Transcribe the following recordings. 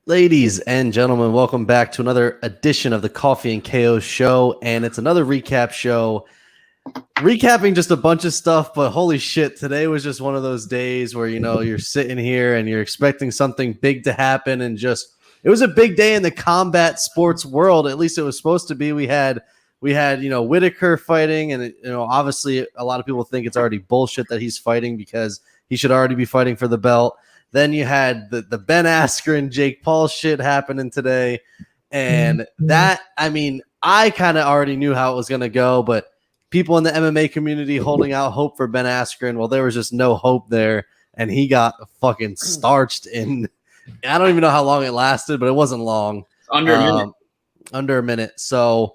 Ladies and gentlemen, welcome back to another edition of the Coffee and KO show, and it's another recap show. Recapping just a bunch of stuff, but holy shit, today was just one of those days where, you know, you're sitting here and you're expecting something big to happen, and just it was a big day in the combat sports world. At least it was supposed to be. We had Whittaker fighting, and obviously a lot of people think it's already bullshit that he's fighting because he should already be fighting for the belt. Then you had the Ben Askren, Jake Paul shit happening today. And that, I mean, I kind of already knew how it was going to go, but people in the MMA community holding out hope for Ben Askren, well, there was just no hope there. And he got fucking starched in, I don't even know how long it lasted, but it wasn't long. Under a minute. Under a minute. So,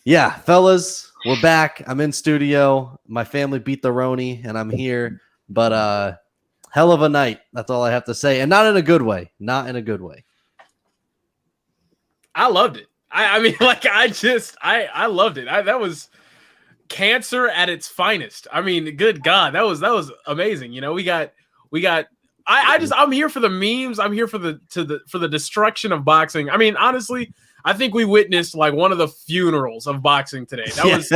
yeah, fellas, we're back. I'm in studio. My family beat the Roni, and I'm here. But, hell of a night. That's all I have to say. And not in a good way. Not in a good way. I loved it. I mean, like, I loved it. That was cancer at its finest. I mean, good God, that was amazing. You know, I'm here for the memes. I'm here for the destruction of boxing. I mean, honestly, I think we witnessed like one of the funerals of boxing today. That was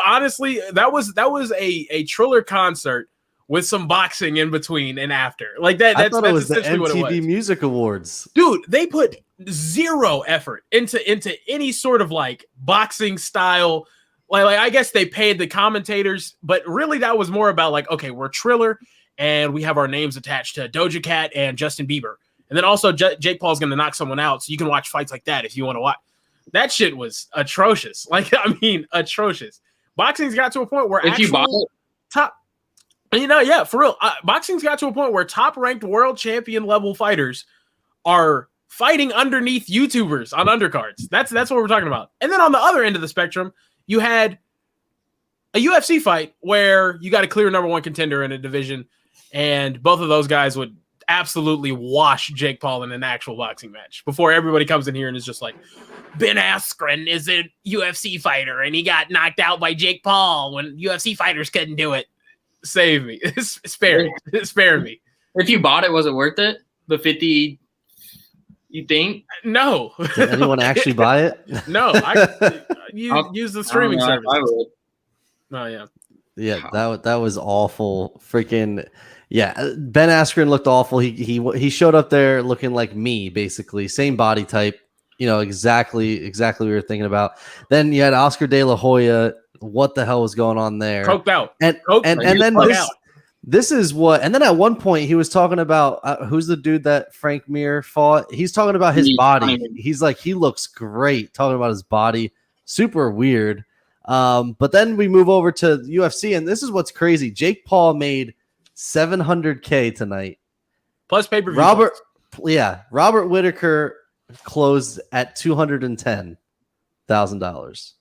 honestly, that was a Triller concert with some boxing in between and after. Like that. That's essentially what it was. MTV Music Awards. Dude, they put zero effort into any sort of like boxing style. Like I guess they paid the commentators, but really that was more about like, okay, we're Triller and we have our names attached to Doja Cat and Justin Bieber. And then also Jake Paul's going to knock someone out. So you can watch fights like that if you want to watch. That shit was atrocious. Like, I mean, atrocious. Boxing's got to a point where for real. Boxing's got to a point where top-ranked world champion level fighters are fighting underneath YouTubers on undercards. That's what we're talking about. And then on the other end of the spectrum, you had a UFC fight where you got a clear number one contender in a division, and both of those guys would absolutely wash Jake Paul in an actual boxing match before everybody comes in here and is just like, Ben Askren is a UFC fighter, and he got knocked out by Jake Paul when UFC fighters couldn't do it. Save me. Spare me. If you bought it, was it worth it? The 50, you think? No. Did anyone actually buy it? No. Use the streaming service. I would. Oh, yeah. Yeah, that was awful. Freaking, yeah. Ben Askren looked awful. He showed up there looking like me, basically. Same body type. You know, exactly what we were thinking about. Then you had Oscar De La Hoya. What the hell was going on there? Coked out. And then this is what. And then at one point he was talking about who's the dude that Frank Mir fought. He's talking about his body. He's like, he looks great. Talking about his body, super weird. But then we move over to UFC, and this is what's crazy. Jake Paul made $700K tonight plus pay-per-view. Robert Whittaker closed at $210,000.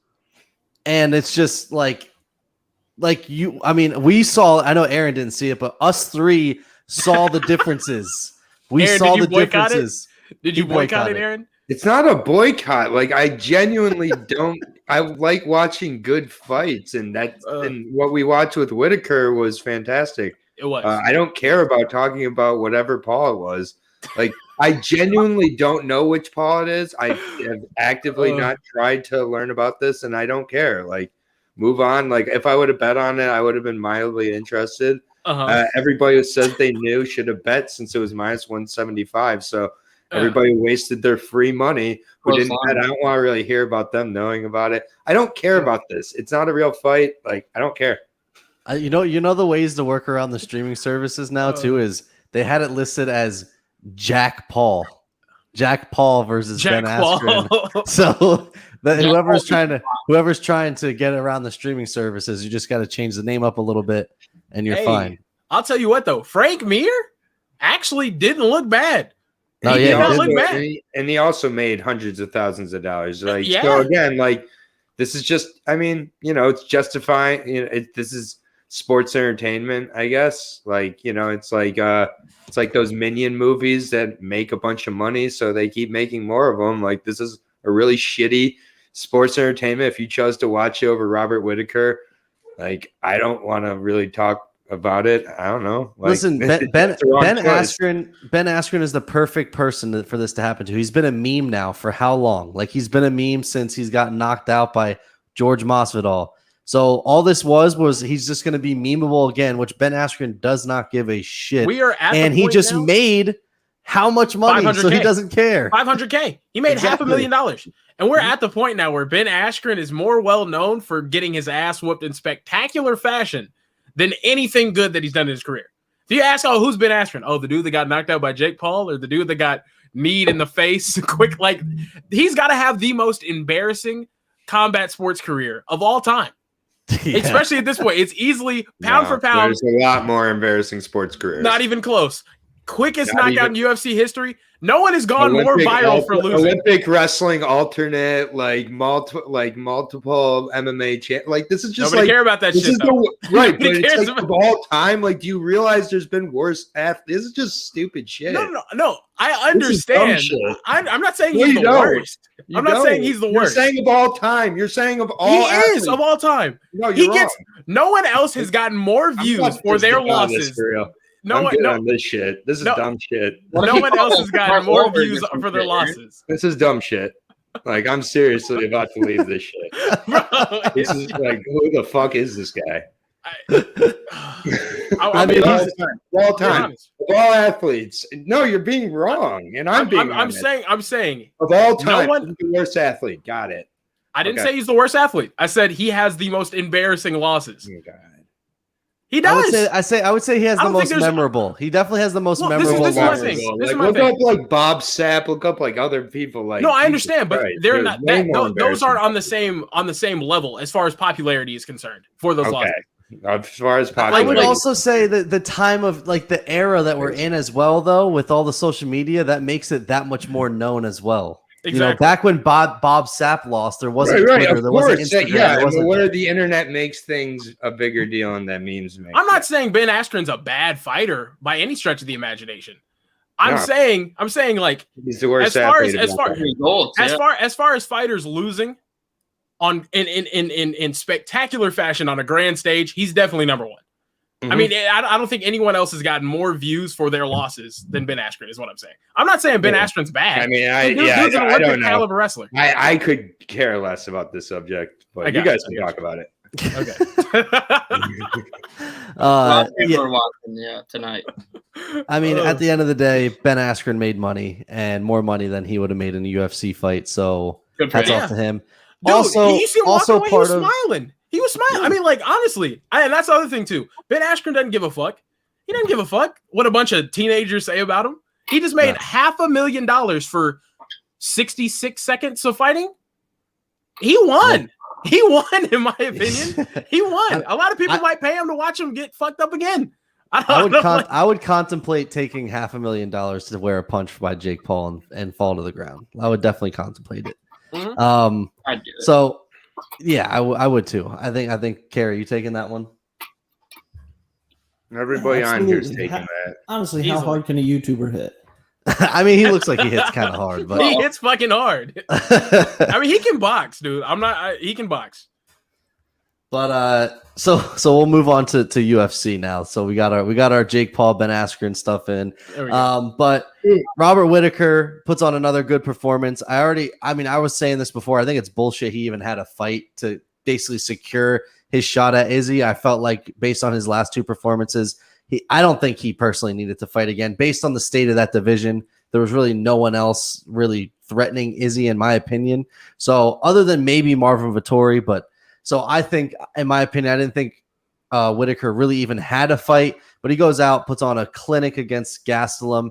And it's just like you, I mean, we saw, I know Aaron didn't see it, but us three saw the differences. We Aaron, saw the differences. Did you boycott it, Aaron? It's not a boycott. Like, I genuinely don't, I like watching good fights, and and what we watched with Whittaker was fantastic. It was. I don't care about talking about whatever Paul it was. Like, I genuinely don't know which Paul it is. I have actively not tried to learn about this, and I don't care. Like, move on. Like, if I would have bet on it, I would have been mildly interested. Everybody who says they knew should have bet since it was minus 175. So everybody wasted their free money who didn't bet. I don't want to really hear about them knowing about it. I don't care about this. It's not a real fight. Like, I don't care. You know the ways to work around the streaming services now too is they had it listed as Jack Paul versus Ben Askren. So whoever's trying to whoever's trying to get around the streaming services, you just got to change the name up a little bit, and you're fine. I'll tell you what, though, Frank Mir actually didn't look bad. No, He yeah, did not he look did. bad. And he also made hundreds of thousands of dollars. Like, Yeah. so again, like, this is just, I mean, you know, it's justifying, you know, this is sports entertainment, I guess. Like, you know, it's like those Minion movies that make a bunch of money, so they keep making more of them. Like, this is a really shitty sports entertainment. If you chose to watch it over Robert Whittaker, like, I don't want to really talk about it. I don't know. Like, Listen, Ben Askren is the perfect person for this to happen to. He's been a meme now for how long? Like, he's been a meme since he's gotten knocked out by George Masvidal. So all this was he's just going to be memeable again, which Ben Askren does not give a shit. We are at and the he point just now, made how much money? So he doesn't care. $500K. He made Exactly. $500,000. And we're at the point now where Ben Askren is more well known for getting his ass whooped in spectacular fashion than anything good that he's done in his career. If you ask, who's Ben Askren? Oh, the dude that got knocked out by Jake Paul, or the dude that got kneed in the face quick. Like, he's got to have the most embarrassing combat sports career of all time. Yeah. Especially at this point. It's easily pound for pound. There's a lot more embarrassing sports careers. Not even close. Quickest Not knockout even- in UFC history. No one has gone more viral for losing. Olympic wrestling alternate, like multiple MMA like this is just Nobody like care about that this shit. is Though. right, but Nobody it's cares like about- of all time. Like, do you realize there's been worse athletes? This is just stupid shit. No. I This is dumb understand. shit. I'm not saying No, he's you the don't. worst. You I'm not don't. saying he's the worst. You're saying of all time. You're saying of all. He athletes. is of all time. No, you're He wrong. gets. No one else has gotten more I'm views not for their good on this, losses. for real. No I'm one. good No, on this shit. This is No. dumb shit. no one else has gotten more views for their losses. This is dumb shit. Like, I'm seriously about to leave this shit. Bro, This is like, who the fuck is this guy? I mean, of all honest. time, of all Be time, honest. of all athletes. No, you're being wrong, and I'm being. I'm honest. saying. of all time, one- he's the worst athlete. Got it. I didn't Okay. say he's the worst athlete. I said he has the most embarrassing losses. Oh, God. He does. I would say he has I the don't think most there's- memorable. He definitely has the most Well, this is- memorable this is my losses. thing. This is Like, my look thing. up like Bob Sapp. Look up like other people. Like, No, I Jesus understand, but Christ, they're there's not. way That, more those are embarrassing. on the same level as far as popularity is concerned for those losses. Okay. As far as I popularity, would also say that the time of like the era that we're in as well, though, with all the social media, that makes it that much more known as well. Exactly. You know, back when Bob Sapp lost, there wasn't right, Twitter, of there wasn't course. Instagram. Yeah, there wasn't, where the internet makes things a bigger deal and that memes make. I'm not saying Ben Askren's a bad fighter by any stretch of the imagination. I'm No. saying like He's the worst as far athlete as of all time. Results, yeah. as far as fighters losing on in spectacular fashion on a grand stage, he's definitely number one. I mean, I don't think anyone else has gotten more views for their losses than Ben Askren, is what I'm saying. I'm not saying Ben Yeah. Askren's bad. I mean, Dude's an I Olympic don't know. caliber wrestler. I could care less about this subject, I but got you guys you. can talk about it. Okay. yeah, We're watching, tonight. I mean, at the end of the day, Ben Askren made money and more money than he would have made in a UFC fight. So Good for hats him. off to him. Dude, also, you see him walk also away, part he was of smiling. He was smiling. I mean, like, honestly, and that's the other thing too. Ben Askren doesn't give a fuck. He doesn't give a fuck what a bunch of teenagers say about him. He just made $500,000 for 66 seconds of fighting. He won. He won, in my opinion. He won. A lot of people might pay him to watch him get fucked up again. I would contemplate taking $500,000 to wear a punch by Jake Paul and fall to the ground. I would definitely contemplate it. Mhm. I'd do it. So yeah, I would too. I think Carrie, you taking that one? Everybody on here is Absolutely. taking that. Honestly, how Easily. hard can a YouTuber hit? I mean, he looks like he hits kind of hard, but He hits fucking hard. I mean, he can box, dude. He can box. But so we'll move on to UFC now. So we got our Jake Paul, Ben Askren stuff in. There we go. But Robert Whittaker puts on another good performance. I was saying this before. I think it's bullshit he even had a fight to basically secure his shot at Izzy. I felt like based on his last two performances, I don't think he personally needed to fight again. Based on the state of that division, there was really no one else really threatening Izzy, in my opinion. So other than maybe Marvin Vettori, but so I think, in my opinion, I didn't think Whittaker really even had a fight, but he goes out, puts on a clinic against Gastelum.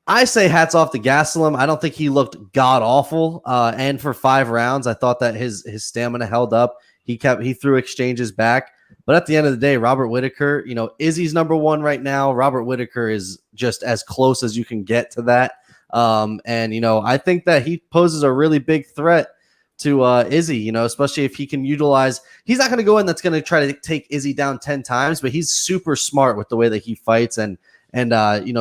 I say hats off to Gastelum. I don't think he looked god awful. And for 5 rounds, I thought that his stamina held up. He threw exchanges back. But at the end of the day, Robert Whittaker, Izzy's number 1 right now. Robert Whittaker is just as close as you can get to that. And I think that he poses a really big threat to Izzy, especially if he can utilize. He's not going to go in that's going to try to take Izzy down 10 times, but he's super smart with the way that he fights and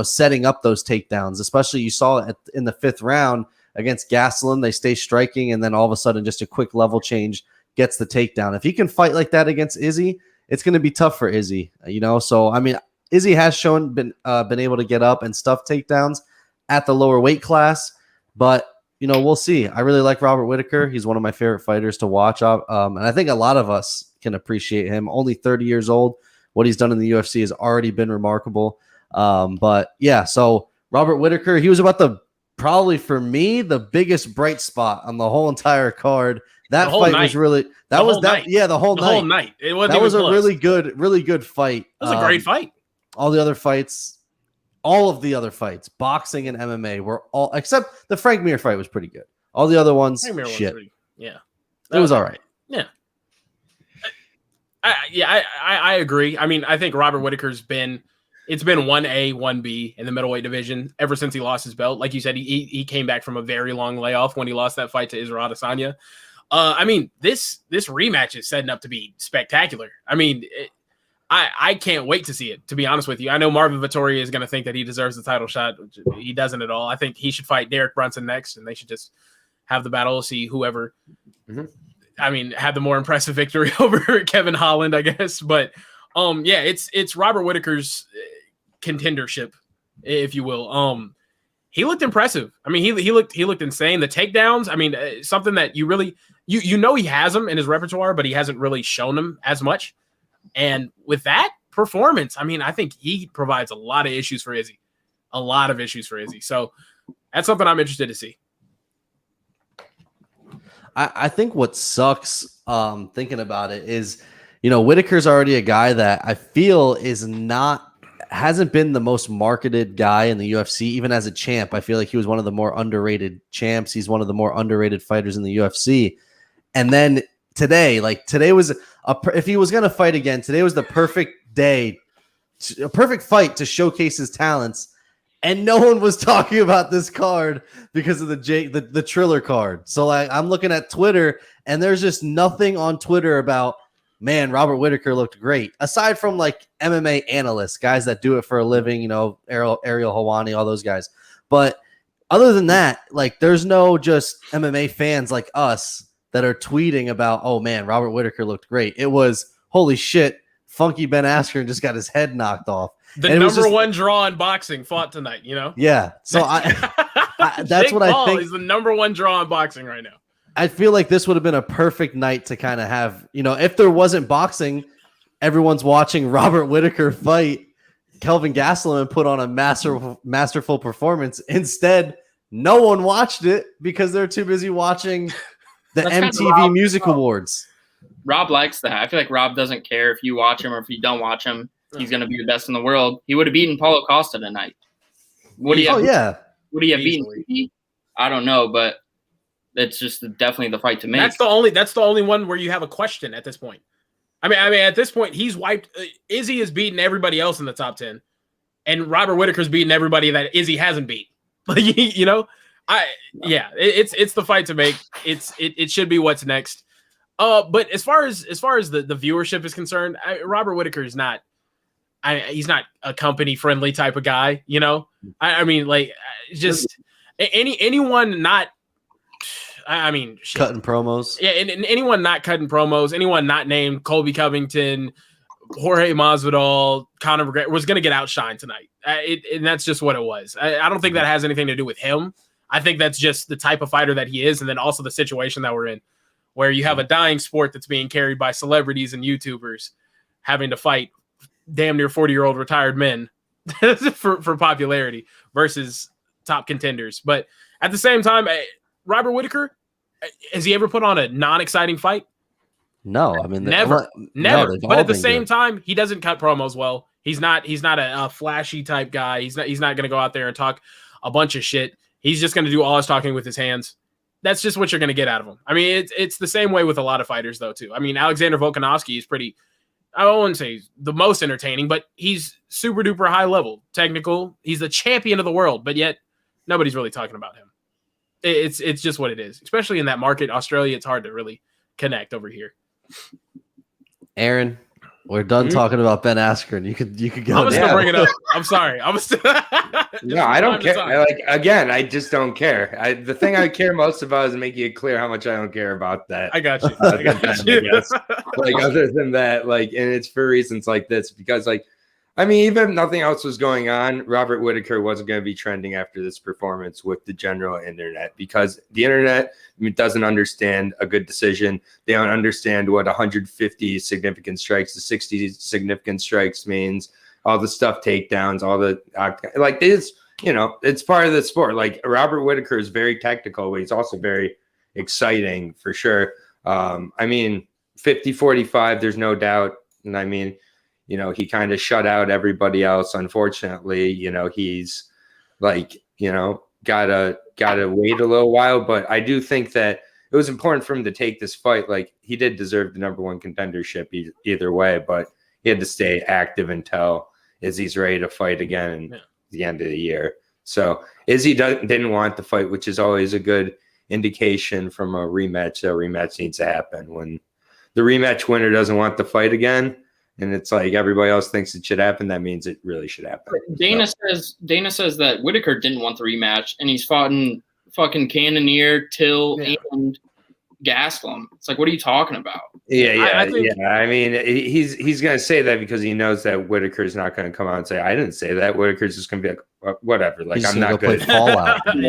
setting up those takedowns. Especially you saw it in the 5th round against Gastelum. They stay striking, and then all of a sudden just a quick level change gets the takedown. If he can fight like that against Izzy, it's going to be tough for Izzy, So, I mean, Izzy has been able to get up and stuff takedowns at the lower weight class, but, we'll see. I really like Robert Whittaker. He's one of my favorite fighters to watch. And I think a lot of us can appreciate him. Only 30 years old. What he's done in the UFC has already been remarkable. But, yeah, so Robert Whittaker, he was probably for me, the biggest bright spot on the whole entire card. That fight was really the whole night. The whole night. It wasn't. That was close. A really good fight. It was a great fight. All of the other fights, boxing and MMA were all except the Frank Mir fight was pretty good. All the other ones, shit. Yeah, it was all right. Yeah, I agree. I mean, I think Robert Whittaker's been 1A, 1B in the middleweight division ever since he lost his belt. Like you said, he came back from a very long layoff when he lost that fight to Israel Adesanya. I mean, this rematch is setting up to be spectacular. I mean, I can't wait to see it, to be honest with you. I know Marvin Vettori is going to think that he deserves the title shot. He doesn't at all. I think he should fight Derek Brunson next, and they should just have the battle, see whoever, had the more impressive victory over Kevin Holland, I guess. But, it's Robert Whittaker's contendership, if you will. He looked impressive. I mean, he looked insane. The takedowns, I mean, something that you really he has them in his repertoire, but he hasn't really shown them as much. And with that performance, I mean, I think he provides a lot of issues for Izzy. So that's something I'm interested to see. I think what sucks thinking about it is, Whittaker's already a guy that I feel hasn't been the most marketed guy in the UFC, even as a champ. I feel like he was one of the more underrated champs. He's one of the more underrated fighters in the UFC. And then today was if he was going to fight again, today was the perfect day, a perfect fight to showcase his talents. And no one was talking about this card because of the Triller card. So I'm looking at Twitter, and there's just nothing on Twitter about, man, Robert Whittaker looked great. Aside from like MMA analysts, guys that do it for a living, Ariel Helwani, all those guys. But other than that, like there's no just MMA fans like us that are tweeting about, oh man, Robert Whittaker looked great. It was, holy shit, Funky Ben Askren just got his head knocked off. The number 1 draw in boxing fought tonight, Yeah. So that's what I think. He's the number 1 draw in boxing right now. I feel like this would have been a perfect night to kind of have, if there wasn't boxing, everyone's watching Robert Whittaker fight Kelvin Gastelum and put on a masterful performance. Instead, no one watched it because they're too busy watching the MTV Music Awards. Rob likes that. I feel like Rob doesn't care if you watch him or if you don't watch him. He's going to be the best in the world. He would have beaten Paulo Costa tonight. Would he have beaten? I don't know, but it's just definitely the fight to make. That's the only one where you have a question at this point. I mean, at this point, he's wiped. Izzy has beaten everybody else in the top 10, and Robert Whittaker's beaten everybody that Izzy hasn't beat. It's the fight to make. It should be what's next. But as far as the viewership is concerned, Robert Whittaker is not. He's not a company friendly type of guy. Anyone not. Cutting promos. Yeah, and anyone not cutting promos, anyone not named Colby Covington, Jorge Masvidal, Conor McGregor was going to get outshined tonight. And that's just what it was. I don't think that has anything to do with him. I think that's just the type of fighter that he is, and then also the situation that we're in, where you have a dying sport that's being carried by celebrities and YouTubers having to fight damn near 40-year-old retired men for popularity versus top contenders. But at the same time, Robert Whittaker, has he ever put on a non-exciting fight? No, I mean never. But at the same time, he doesn't cut promos well. He's not a flashy type guy. He's not going to go out there and talk. a bunch of shit. He's just going to do all his talking with his hands. That's just what you're going to get out of him. I mean, it's the same way with a lot of fighters, though, too. I mean, Alexander Volkanovski is pretty, I wouldn't say he's the most entertaining, but he's super duper high level, technical. He's the champion of the world, but yet nobody's really talking about him. It's just what it is. Especially in that market, Australia, it's hard to really connect over here. Aaron, we're done talking about Ben Askren. You could go. I'm still bring it up. I'm sorry. No, I don't care. I just don't care. The thing I care most about is making it clear how much I don't care about that. I got you. Like other than that, like, and it's for reasons like this, because like, I mean, even if nothing else was going on, Robert Whittaker wasn't going to be trending after this performance with the general internet, because the internet doesn't understand a good decision. They don't understand what 150 significant strikes to 60 significant strikes means. All the stuff, takedowns, all the like this, it's part of the sport. Like Robert Whittaker is very technical, but he's also very exciting for sure. I mean, 50-45, there's no doubt. And I mean, he kind of shut out everybody else. Unfortunately, he's like, gotta wait a little while. But I do think that it was important for him to take this fight. Like, he did deserve the #1 contendership either way, but he had to stay active until Izzy's ready to fight again at the end of the year. So Izzy didn't want the fight, which is always a good indication from a rematch. A rematch needs to happen. When the rematch winner doesn't want the fight again, and it's like everybody else thinks it should happen, that means it really should happen. Dana says that Whittaker didn't want the rematch, and he's fought in fucking Cannonier, Till, and Gastelum. It's like, what are you talking about? I mean, he's going to say that because he knows that Whittaker's not going to come out and say, I didn't say that. Whittaker's just going to be like, whatever. Like, I'm not going to Fallout. and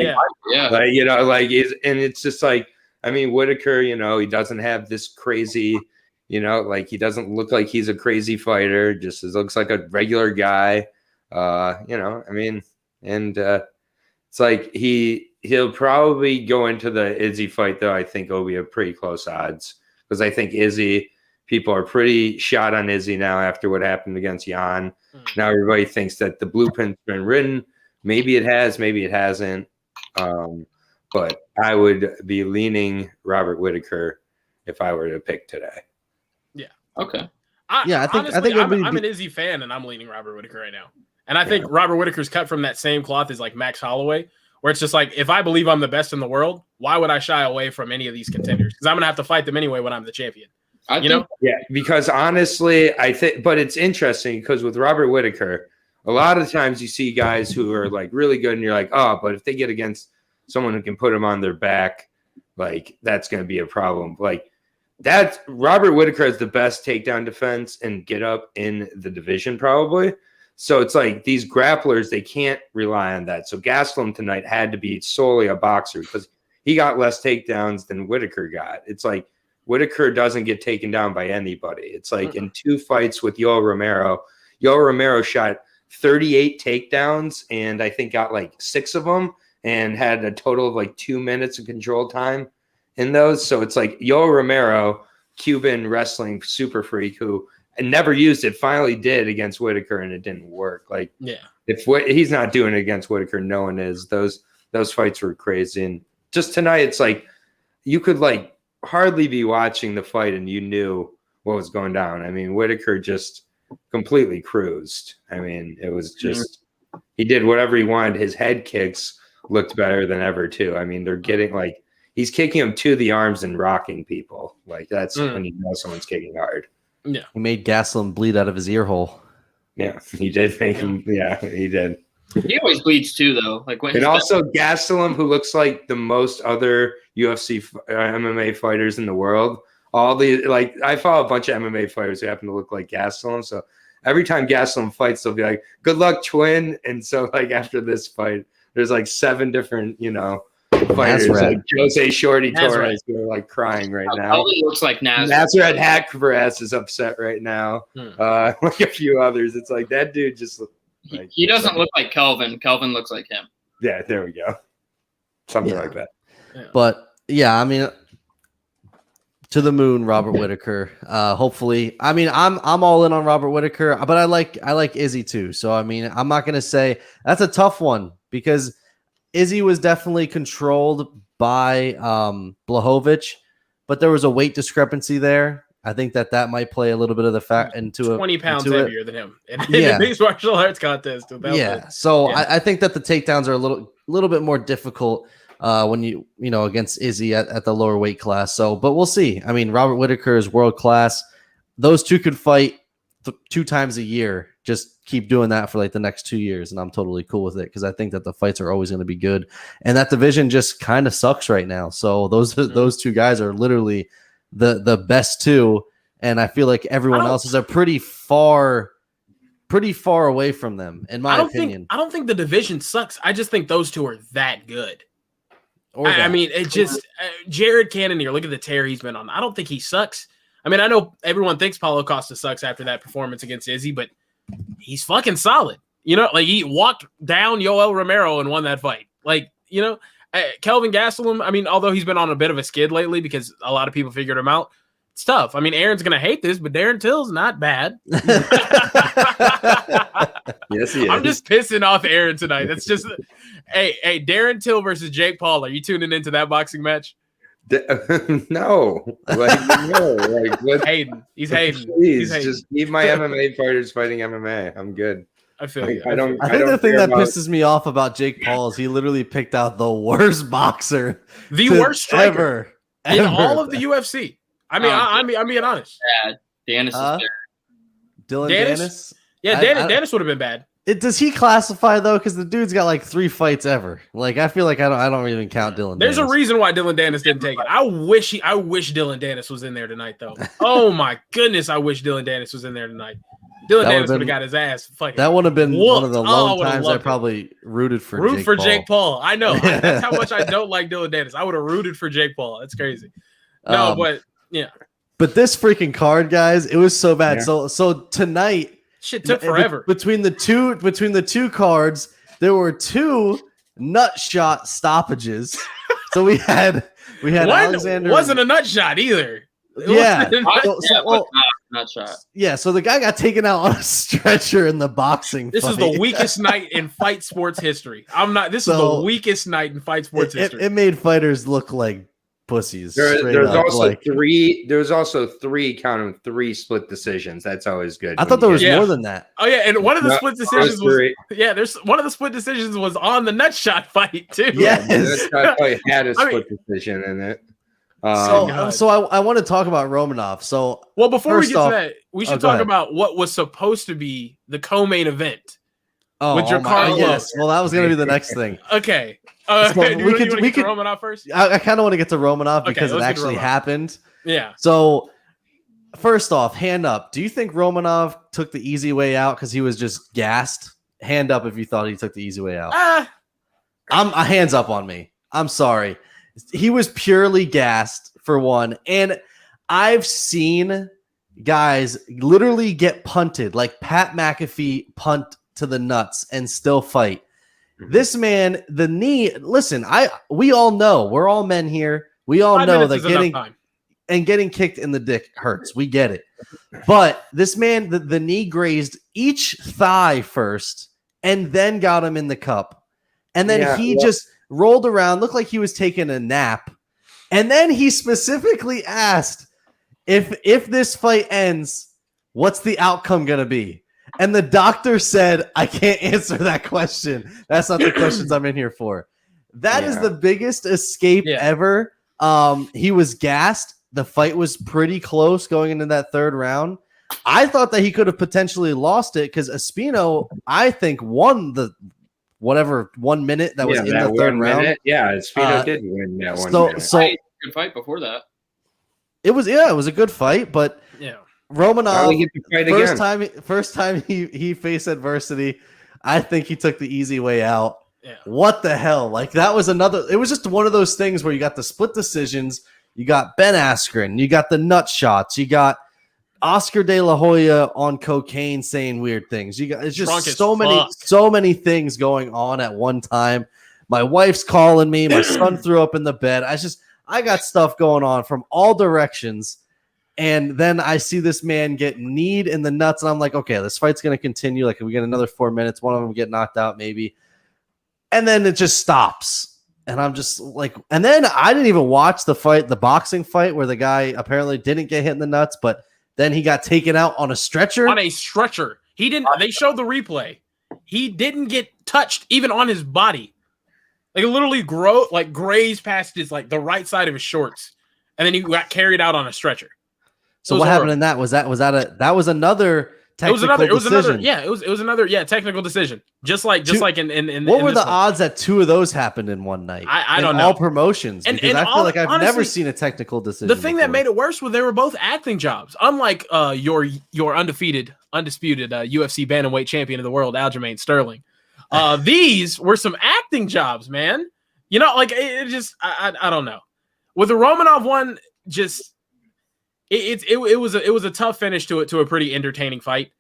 it's just like, I mean, Whittaker, he doesn't have this crazy, like, he doesn't look like he's a crazy fighter. Just looks like a regular guy. I mean, and it's like he'll probably go into the Izzy fight, though. I think it'll be a pretty close odds, because I think Izzy, people are pretty shot on Izzy now after what happened against Jan. Now everybody thinks that the blueprint's been written. Maybe it has, maybe it hasn't. But I would be leaning Robert Whittaker if I were to pick today. Yeah. Okay. I think I'm an Izzy fan, and I'm leaning Robert Whittaker right now. And I think Robert Whittaker's cut from that same cloth as like Max Holloway, where it's just like, if I believe I'm the best in the world, why would I shy away from any of these contenders? Because I'm going to have to fight them anyway when I'm the champion. Yeah, because honestly, I think, but it's interesting because with Robert Whittaker, a lot of times you see guys who are like really good, and you're like, oh, but if they get against someone who can put them on their back, like, that's going to be a problem. Like, that's Robert Whittaker has the best takedown defense and get up in the division, probably. So it's like these grapplers, they can't rely on that. So Gastelum tonight had to be solely a boxer because he got less takedowns than Whittaker got. It's like Whittaker doesn't get taken down by anybody. It's like in 2 fights with Yoel Romero shot 38 takedowns and I think got like 6 of them and had a total of like 2 minutes of control time in those. So it's like Yoel Romero, Cuban wrestling super freak who never used it, finally did against Whittaker, and it didn't work. Like, if he's not doing it against Whittaker, no one is. Those fights were crazy. And just tonight, it's like you could like hardly be watching the fight and you knew what was going down. I mean, Whittaker just completely cruised. I mean, it was just he did whatever he wanted. His head kicks looked better than ever too. I mean, they're getting like he's kicking him to the arms and rocking people. Like, that's when you know someone's kicking hard. Yeah, he made Gastelum bleed out of his ear hole. Yeah, he did make him. Yeah, he did. He always bleeds too, though. Like when and also Gastelum, who looks like the most other UFC MMA fighters in the world. All the like, I follow a bunch of MMA fighters who happen to look like Gastelum. So every time Gastelum fights, they'll be like, "Good luck, twin." And so like after this fight, there's like 7 different, fighters like Jose Shorty Torres who are like crying right now. Probably looks like Nasrat Hakparas is upset right now. Like a few others. It's like that dude just like he doesn't look like Kelvin. Kelvin looks like him. Yeah, there we go. Something like that. Yeah. But yeah, I mean, to the moon, Robert Whittaker. Hopefully, I mean, I'm all in on Robert Whittaker, but I like Izzy too. So I mean, I'm not gonna say that's a tough one because Izzy was definitely controlled by Blachowicz, but there was a weight discrepancy there. I think that might play a little bit of the fact into 20 pounds heavier than him in yeah. the mixed martial arts contest. So I think that the takedowns are a little bit more difficult when you against Izzy at the lower weight class. So, but we'll see. I mean, Robert Whittaker is world class. Those two could fight 2 times a year. Just keep doing that for like the next 2 years, and I'm totally cool with it because I think that the fights are always going to be good, and that division just kind of sucks right now. So those two guys are literally the best two, and I feel like everyone else is pretty far away from them, in my opinion. I don't think the division sucks. I just think those two are that good. I mean, it just Jared Cannonier, look at the tear he's been on. I don't think he sucks. I mean, I know everyone thinks Paulo Costa sucks after that performance against Izzy, but he's fucking solid. Like he walked down Yoel Romero and won that fight. Kelvin Gastelum, I mean, although he's been on a bit of a skid lately because a lot of people figured him out, it's tough. I mean, Aaron's going to hate this, but Darren Till's not bad. Yes, he is. I'm just pissing off Aaron tonight. That's just hey, Darren Till versus Jake Paul. Are you tuning into that boxing match? No. Hayden. He's hating. Please, just keep my MMA fighters fighting MMA. I'm good. I feel you. I think the thing that pisses me off about Jake Paul is he literally picked out the worst boxer, the worst striker in all of the UFC. I mean, I'm being honest. Yeah, Dennis is there. Dylan Dennis? Yeah, Dennis would have been bad. Does he classify though? Because the dude's got like 3 fights ever. Like I feel like I don't even count Dylan. There's a reason why Dylan Dennis didn't take it. I wish Dylan Dennis was in there tonight though. Oh my goodness, I wish Dylan Dennis was in there tonight. Dylan Dennis would have got his ass fucking. That would have been one of the lone times I probably rooted for. Jake Paul. I know. That's how much I don't like Dylan Dennis. I would have rooted for Jake Paul. That's crazy. No, but yeah. But this freaking card, guys, it was so bad. Yeah. So tonight, shit took forever. Between the two cards, there were 2 nut shot stoppages. So we had Alexander. Wasn't a nut shot either. Nut shot. Yeah, so the guy got taken out on a stretcher in the boxing This fight. is the weakest night in fight sports history. This is the weakest night in fight sports history. It made fighters look like pussies. There's also 3. There's also 3 counting 3 split decisions. That's always good. I thought there was more than that. Oh yeah, and one of the split decisions was one of the split decisions was on the nut shot fight too. Yes, that fight had a split decision in it. So I want to talk about Romanov. So before we get to that, we should talk about what was supposed to be the co-main event. With Ricardo. Yes. Well, that was going to be the next thing. Okay. So we can get to Romanov first. I kind of want to get to Romanov because it actually happened. Yeah. So first off, hand up. Do you think Romanov took the easy way out because he was just gassed? Hand up if you thought he took the easy way out. Hands up on me. I'm sorry. He was purely gassed for one. And I've seen guys literally get punted, like Pat McAfee punt to the nuts and still fight. This man, the knee, listen, we all know, we're all men here. We all know that getting kicked in the dick hurts. We get it. But this man, the knee grazed each thigh first and then got him in the cup. And then he just rolled around, looked like he was taking a nap. And then he specifically asked if this fight ends, what's the outcome going to be? And the doctor said, I can't answer that question. That's not the questions I'm in here for. That is the biggest escape ever. He was gassed. The fight was pretty close going into that 3rd round. I thought that he could have potentially lost it because Espino, I think, won the 1 minute that was in the 3rd round. Yeah, Espino did win that 1 minute. So good fight before that. It was a good fight, but Romanov, first time he faced adversity, I think he took the easy way out. Yeah. What the hell? Like that was it was just one of those things where you got the split decisions, you got Ben Askren, you got the nut shots, you got Oscar De La Hoya on cocaine saying weird things. It's just so many things going on at one time. My wife's calling me, my son threw up in the bed. I got stuff going on from all directions. And then I see this man get kneed in the nuts, and I'm like, okay, this fight's going to continue. Like, we get another 4 minutes. One of them get knocked out, maybe. and then it just stops. And I'm just like, and then I didn't even watch the boxing fight where the guy apparently didn't get hit in the nuts, but then he got taken out on a stretcher. On a stretcher. He didn't, they showed the replay. He didn't get touched even on his body. Like, it literally grazed past his, like, the right side of his shorts. And then he got carried out on a stretcher. So what happened in that? Was that another technical decision? It was another technical decision. Just like in what were the odds that two of those happened in one night? I don't know. All promotions, because I feel like I've never seen a technical decision. The thing that made it worse was they were both acting jobs. Unlike your undisputed UFC bantamweight champion of the world, Aljamain Sterling. These were some acting jobs, man. You know, like it just I don't know. With the Romanov one, just it was a tough finish to a pretty entertaining fight.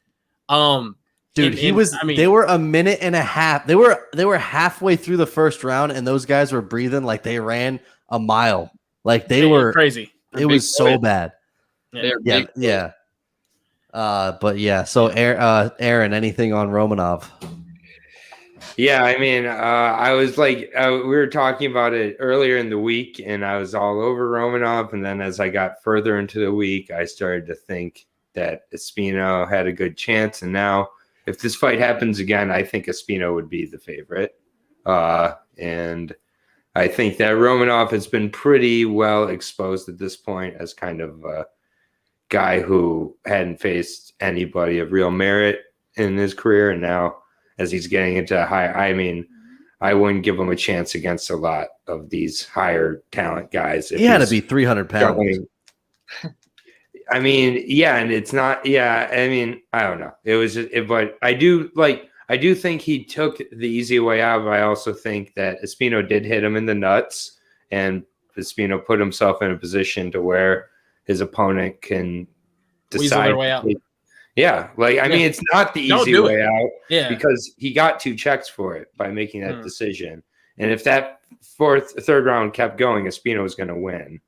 Dude, they were a minute and a half. They were halfway through the first round, and those guys were breathing like they ran a mile. Like they were crazy. It was so bad. Yeah. But yeah. So Aaron, anything on Romanov? Yeah, I mean, I was like, we were talking about it earlier in the week, and I was all over Romanov. And then as I got further into the week, I started to think that Espino had a good chance. And now, if this fight happens again, I think Espino would be the favorite. And I think that Romanov has been pretty well exposed at this point as kind of a guy who hadn't faced anybody of real merit in his career. And now, as he's getting into I wouldn't give him a chance against a lot of these higher talent guys. He had to be 300 pounds. I mean, yeah, and it's not. Yeah, I mean, I don't know. It was, but I do think he took the easy way out. But I also think that Espino did hit him in the nuts, and Espino put himself in a position to where his opponent can decide their way out. Yeah, like I mean, it's not the easy way out. Yeah, because he got 2 checks for it by making that decision. And if that third round kept going, Espino was going to win.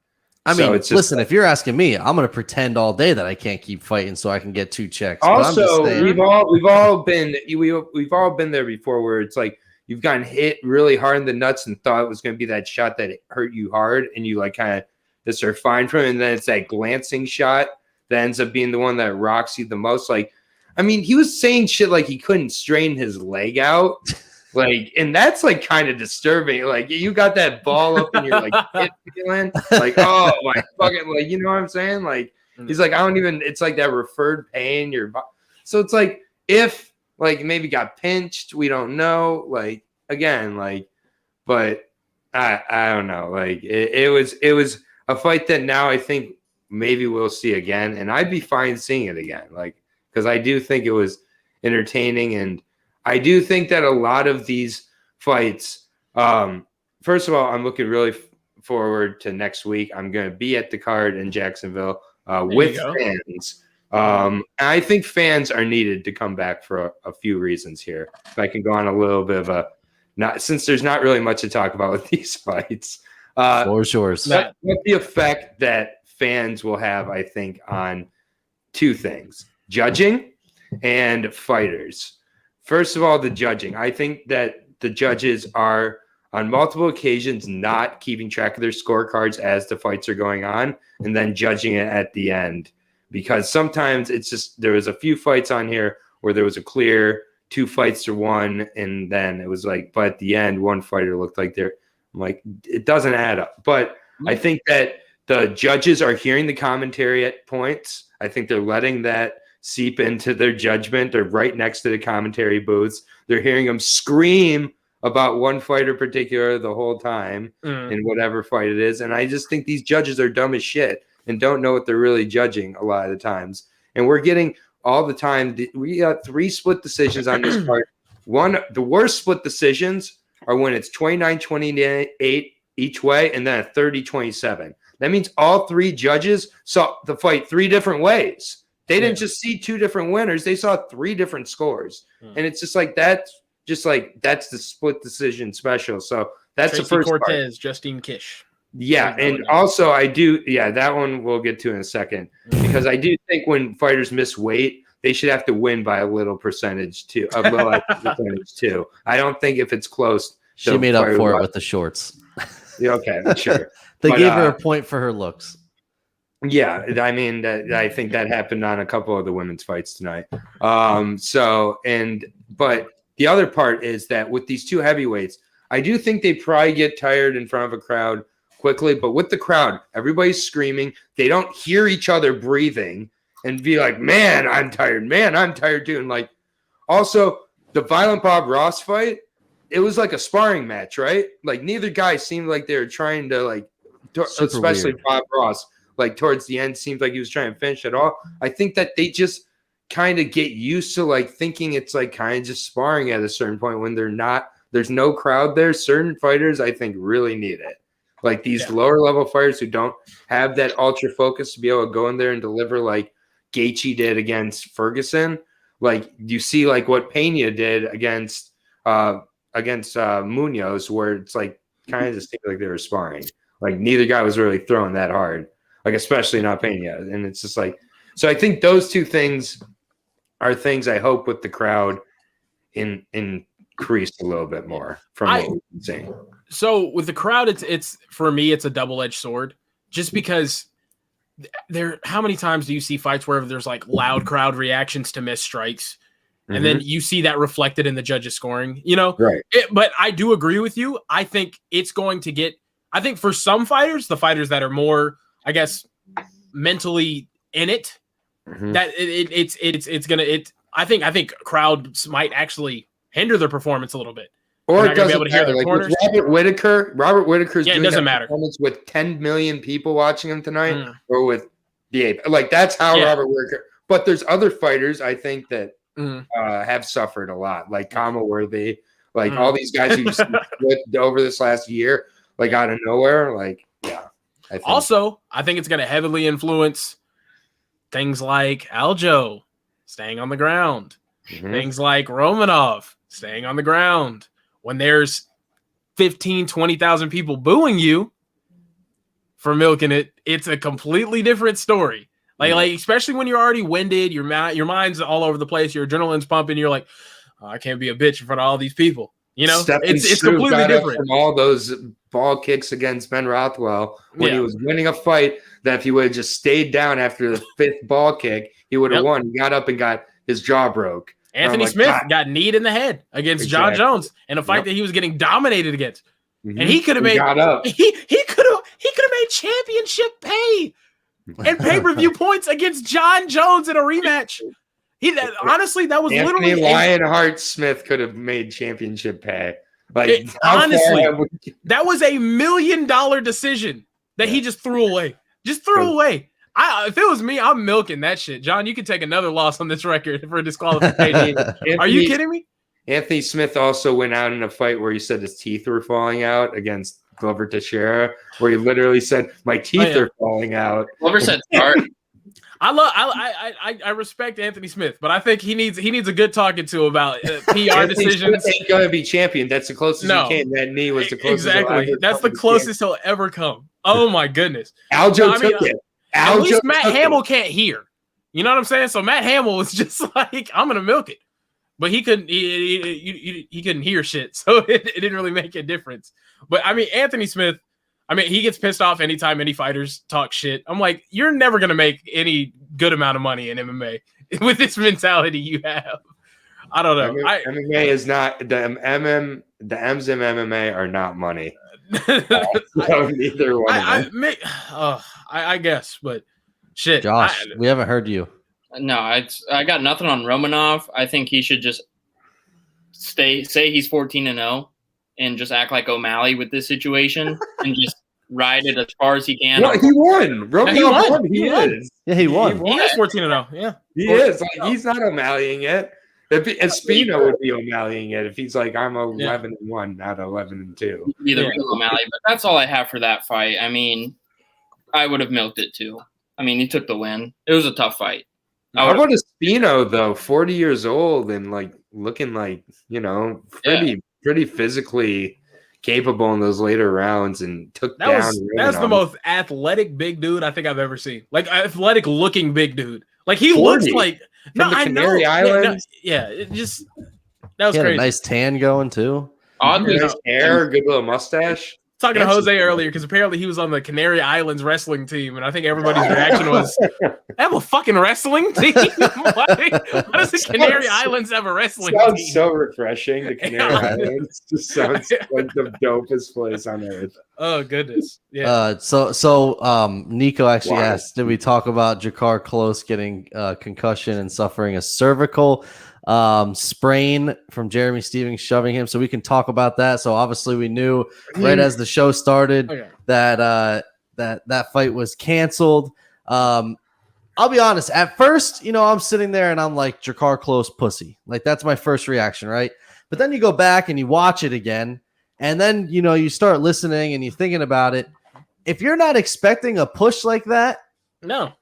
I mean, listen, if you're asking me, I'm going to pretend all day that I can't keep fighting so I can get 2 checks. Also, we've all been there before, where it's like you've gotten hit really hard in the nuts and thought it was going to be that shot that hurt you hard, and you like kind of just are fine from it, and then it's that glancing shot that ends up being the one that rocks you the most. Like, I mean, he was saying shit like he couldn't strain his leg out. Like, and that's like kind of disturbing. Like, you got that ball up and you're like hip feeling like, oh my fucking, like, you know what I'm saying? Like, he's like, I don't even, it's like that referred pain. So it's like, if like maybe got pinched, we don't know. Like, again, like, but I don't know. Like, it was a fight that now I think maybe we'll see again, and I'd be fine seeing it again, like, because I do think it was entertaining, and I do think that a lot of these fights, first of all, I'm looking really forward to next week. I'm going to be at the card in Jacksonville with fans. I think fans are needed to come back for a few reasons here. If I can go on a little bit of since there's not really much to talk about with these fights. For sure. What the effect that fans will have, I think, on 2 things: judging and fighters. First of all, the judging. I think that the judges are on multiple occasions not keeping track of their scorecards as the fights are going on and then judging it at the end, because sometimes it's just, there was a few fights on here where there was a clear 2 fights to 1, and then it was like, but at the end, one fighter looked like I'm like, it doesn't add up. But I think that the judges are hearing the commentary at points. I think they're letting that seep into their judgment. They're right next to the commentary booths. They're hearing them scream about one fighter in particular the whole time in whatever fight it is. And I just think these judges are dumb as shit and don't know what they're really judging a lot of the times. And we're getting all the time, we got 3 split decisions on this card. The worst split decisions are when it's 29-28 each way and then a 30-27. That means all 3 judges saw the fight 3 different ways. They didn't just see 2 different winners. They saw 3 different scores. And it's just like, that's the split decision special. So that's Tracy the first Cortez, part. Justine Kish. Yeah. And also that one we'll get to in a second, because I do think when fighters miss weight, they should have to win by a little percentage too. I don't think if it's close, She made up for it with the shorts. Yeah, okay, sure. They gave her a point for her looks. Yeah, I mean, I think that happened on a couple of the women's fights tonight. But the other part is that with these two heavyweights, I do think they probably get tired in front of a crowd quickly. But with the crowd, everybody's screaming. They don't hear each other breathing and be like, "Man, I'm tired. Man, I'm tired too." And like, also the Violent Bob Ross fight, it was like a sparring match, right? Like neither guy seemed like they were trying to like, especially weird. Bob Ross. Like towards the end, seems like he was trying to finish it all. I think that they just kind of get used to like thinking it's like kind of just sparring at a certain point when they're not. There's no crowd there. Certain fighters, I think, really need it. Like these lower level fighters who don't have that ultra focus to be able to go in there and deliver like Gaethje did against Ferguson. Like you see, like what Pena did against Munoz, where it's like kind of just think like they were sparring. Like neither guy was really throwing that hard. Like especially not Pena, and it's just like so. I think those two things are things I hope with the crowd increased a little bit more from what we've been seeing. So with the crowd, it's for me, it's a double-edged sword, just because how many times do you see fights where there's like loud crowd reactions to missed strikes, and then you see that reflected in the judges' scoring, right? But I do agree with you. I think it's going to get. I think for some fighters, the fighters that are more, I guess, mentally in it, that it's gonna. I think crowds might actually hinder their performance a little bit. Or it doesn't be able to hear their corners. Robert Whittaker's doing that performance with 10 million people watching him tonight, or with the Ape. Like that's how Robert Whittaker. But there's other fighters I think that have suffered a lot, like Kama Worthy, like all these guys who split over this last year, like out of nowhere, like I think it's going to heavily influence things like Aljo staying on the ground, things like Romanov staying on the ground. When there's 15, 20,000 people booing you for milking it, it's a completely different story. Like especially when you're already winded, your mind's all over the place, your adrenaline's pumping, you're like, oh, I can't be a bitch in front of all these people. It's completely different. From all those ball kicks against Ben Rothwell when he was winning a fight, that if he would have just stayed down after the fifth ball kick, he would have won. He got up and got his jaw broke. Anthony Smith got kneed in the head against John Jones in a fight that he was getting dominated against, and he could have made he could have made championship pay and pay-per-view points against John Jones in a rematch. Honestly, that was Anthony Lionheart Smith could have made championship pay. Like honestly, that was $1 million decision that he just threw away. Just threw away. If it was me, I'm milking that shit. John, you can take another loss on this record for disqualification. Are you kidding me? Anthony Smith also went out in a fight where he said his teeth were falling out against Glover Teixeira, where he literally said, "My teeth are falling out." Glover said, "Sorry." I respect Anthony Smith, but I think he needs a good talking to about PR decisions. Smith ain't gonna be champion. That's the closest he came. That knee was the closest. Exactly. That's the closest he'll ever come. Oh my goodness. Aljo took it. At least Matt Hamill can't hear. You know what I'm saying? So Matt Hamill was just like, I'm gonna milk it, but he couldn't. He couldn't hear shit, so it didn't really make a difference. But I mean, Anthony Smith. I mean, he gets pissed off anytime any fighters talk shit. I'm like, you're never gonna make any good amount of money in MMA with this mentality you have. I don't know. MMA is not the MM. The M's in MMA are not money. Neither one. I guess, but shit. Josh, we haven't heard you. No, I got nothing on Romanov. I think he should just say he's 14-0 and just act like O'Malley with this situation and just ride it as far as he can. No, he won. Romanov won. He is. Yeah, he won. He is 14-0. Yeah, he is. Like, he's not O'Malleying it. Espino would be O'Malleying it if he's like, I'm 11-1, not 11-2. Be the real O'Malley, but that's all I have for that fight. I mean, I would have milked it too. I mean, he took the win. It was a tough fight. How about Espino though? 40 years old and like looking like pretty physically capable in those later rounds, and took that's the most athletic big dude I think I've ever seen. Like athletic looking big dude. Like he looks like from the Canary Islands. It just that was he had crazy. A nice tan going too. Oddly, nice hair, good little mustache. Talking to Jose earlier because apparently he was on the Canary Islands wrestling team, and I think everybody's reaction was, "I have a fucking wrestling team. Why does the Canary Islands have a wrestling team?" Sounds so refreshing. The Canary Islands just sounds like the dopest place on earth. Oh goodness, yeah. So Nico actually asked, did we talk about Jakar Close getting concussion and suffering a cervical sprain from Jeremy Stevens shoving him? So we can talk about that. So obviously we knew right as the show started that that fight was canceled. I'll be honest, at first, I'm sitting there and I'm like, Jakar Close pussy. Like, that's my first reaction, right? But then you go back and you watch it again, and then you start listening and you're thinking about it. If you're not expecting a push like that, no.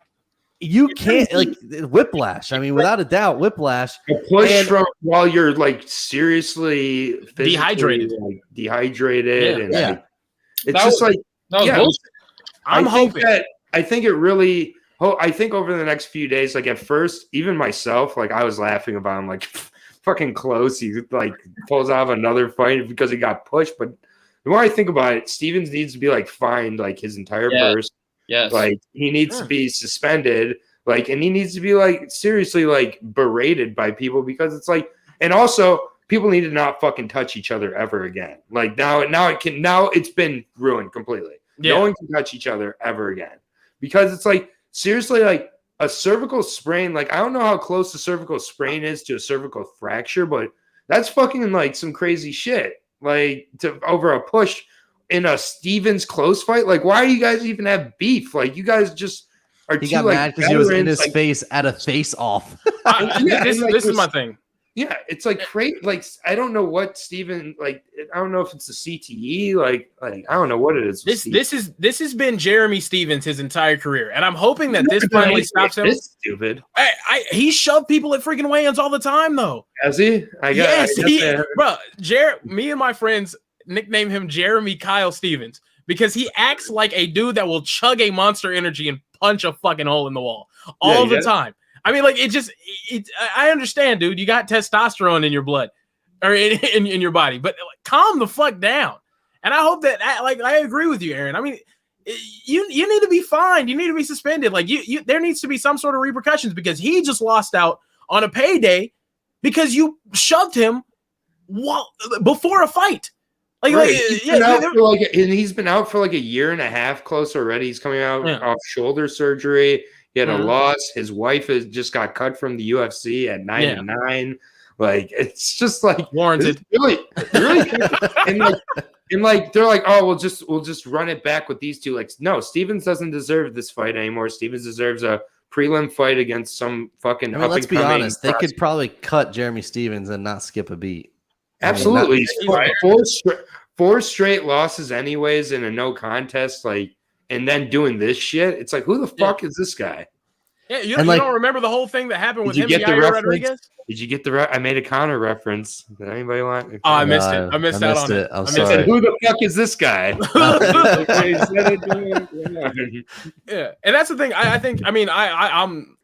You can't, like, whiplash. I mean, without a doubt, whiplash. A push from while you're like seriously dehydrated, and That it's just like I'm hoping. I think it really. I think over the next few days, like at first, even myself, like I was laughing about him, like fucking Close. He like pulls out of another fight because he got pushed. But the more I think about it, Stevens needs to be like fined like his entire purse. Yes. Like he needs to be suspended, like, and he needs to be like seriously like berated by people because it's like, and also people need to not fucking touch each other ever again. Like now it's been ruined completely. No one can touch each other ever again because it's like seriously like a cervical sprain. Like I don't know how close the cervical sprain is to a cervical fracture, but that's fucking like some crazy shit. Like over a push. In a Stevens Close fight, like why do you guys even have beef? Like you guys just are. He got mad because he was in his face at a face off. This is my thing. Yeah, it's like great. Like I don't know what Steven like. I don't know if it's the CTE. Like I don't know what it is. This has been Jeremy Stevens his entire career, and I'm hoping that this finally stops him. It's stupid. He shoved people at freaking weigh-ins all the time, though. Has he? Bro. Me and my friends nickname him Jeremy Kyle Stevens because he acts like a dude that will chug a Monster Energy and punch a fucking hole in the wall all the time. I mean, like I understand, dude. You got testosterone in your blood or in your body, but calm the fuck down. And I hope that I agree with you, Aaron. I mean, you need to be fined. You need to be suspended. Like there needs to be some sort of repercussions because he just lost out on a payday because you shoved him before a fight. He's been out for like a year and a half close already. He's coming out off shoulder surgery. He had a loss. His wife has just got cut from the UFC at 9-9. Like it's just like warranted. Really, and like they're like, oh, we'll just run it back with these two. Like, no, Stevens doesn't deserve this fight anymore. Stevens deserves a prelim fight against some fucking. I mean, let's be honest. They could probably cut Jeremy Stevens and not skip a beat. Absolutely. Four straight losses anyways in a no contest, like, and then doing this shit. It's like, who the fuck is this guy? Yeah, you don't remember the whole thing that happened with him and Yair Rodriguez? Did you get I made a counter reference. Did anybody want? Oh, I missed it. I missed out on it. I'm sorry. Who the fuck is this guy? Yeah, and that's the thing. I think. I mean, I'm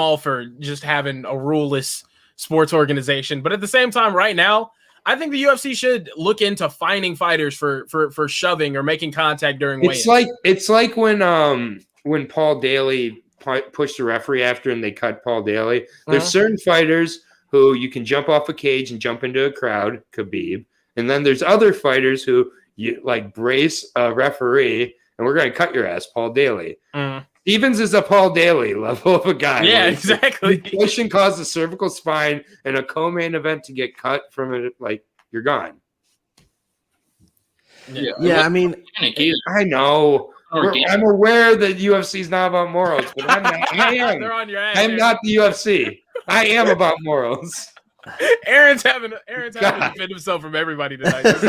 all for just having a ruleless sports organization, but at the same time, right now, I think the UFC should look into fining fighters for shoving or making contact during weigh-in. It's like when Paul Daly pushed the referee after and they cut Paul Daly. There's certain fighters who you can jump off a cage and jump into a crowd, Khabib, and then there's other fighters who you like brace a referee and we're going to cut your ass, Paul Daly. Stevens is a Paul Daly level of a guy. Yeah, exactly. Pushing caused a cervical spine and a co-main event to get cut from it. Like, you're gone. Yeah, I mean, I know. I'm aware that UFC is not about morals, but I'm not. I am. They're on your ass, I'm not the UFC. I am about morals. Aaron's having to defend himself from everybody tonight. This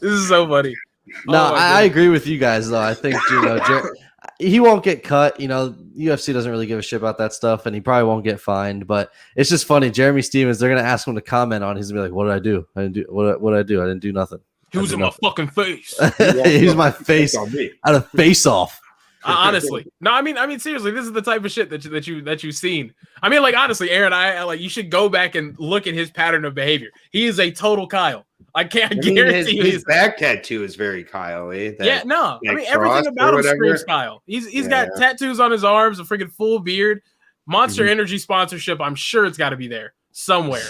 is so funny. No, I agree with you guys, though. I think, he won't get cut. UFC doesn't really give a shit about that stuff, and he probably won't get fined. But it's just funny. Jeremy Stevens, they're going to ask him to comment on it. He's going to be like, what did I do? I didn't do what did I do? I didn't do nothing. He was in my fucking face. He's my face out of face off. Honestly, no, I mean, seriously, this is the type of shit that you've seen. I mean, like, honestly, Aaron, I like you should go back and look at his pattern of behavior. He is a total Kyle. I guarantee you. His back tattoo is very Kyle-y. Everything about him screams Kyle. He's got tattoos on his arms, a freaking full beard, Monster Energy sponsorship. I'm sure it's got to be there somewhere.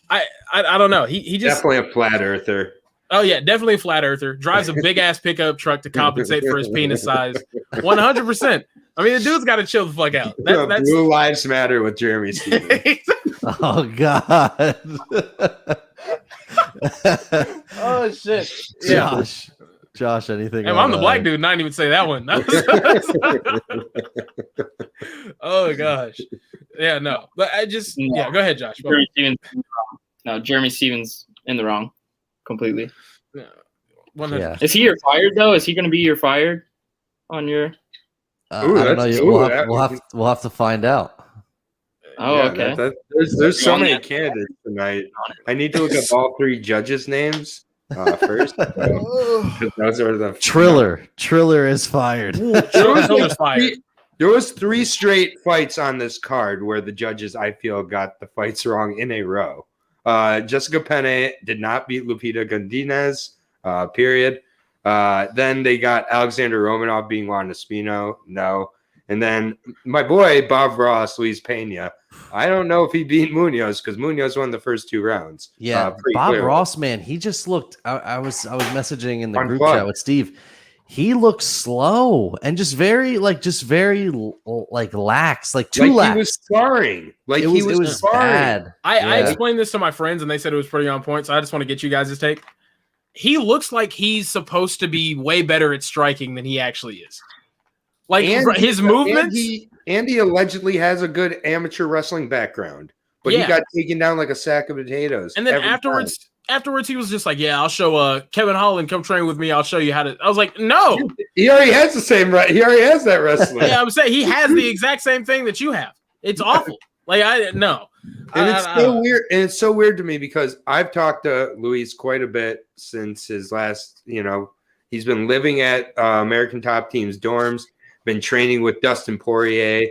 I don't know. He just definitely a flat earther. Oh yeah, definitely a flat earther. Drives a big ass pickup truck to compensate for his penis size. 100%. I mean, the dude's got to chill the fuck out. That's Blue Lives Matter with Jeremy Stevens. Oh God. Oh shit. Josh, anything? I'm the black dude, and I didn't even say that one. Oh gosh. Yeah, no. But go ahead, Josh. Jeremy Stevens in the wrong. Completely. Yeah. 100%. Is he your fired though? Is he going to be your fired on your? I don't know. We'll have to find out. Oh, yeah, okay. There's so many candidates tonight. I need to look up all three judges' names first. Those are the Triller is fired. Triller's fired. There was 3 straight fights on this card where the judges, I feel, got the fights wrong in a row. Jessica Penne did not beat Lupita Godinez, period. Then they got Alexander Romanov being Juan Espino. No. And then my boy, Bob Ross, Luis Pena. I don't know if he beat Munoz because Munoz won the first 2 rounds. Yeah, Bob clearly. Ross, man, he just looked. I was messaging in the group chat with Steve. He looked slow and just very lax, like too lax. He was sparring. Like he was sparring. Bad. I explained this to my friends and they said it was pretty on point. So I just want to get you guys' take. He looks like he's supposed to be way better at striking than he actually is. Like his movements. And he allegedly has a good amateur wrestling background, but he got taken down like a sack of potatoes. And then afterwards, he was just like, "Yeah, I'll show Kevin Holland come train with me. I'll show you how to." I was like, "No, he already has the same right. He already has that wrestling." Yeah, I'm saying he has the exact same thing that you have. It's awful. Like I no, and it's so weird. And it's so weird to me because I've talked to Luis quite a bit since his last. He's been living at American Top Team's dorms. Been training with Dustin Poirier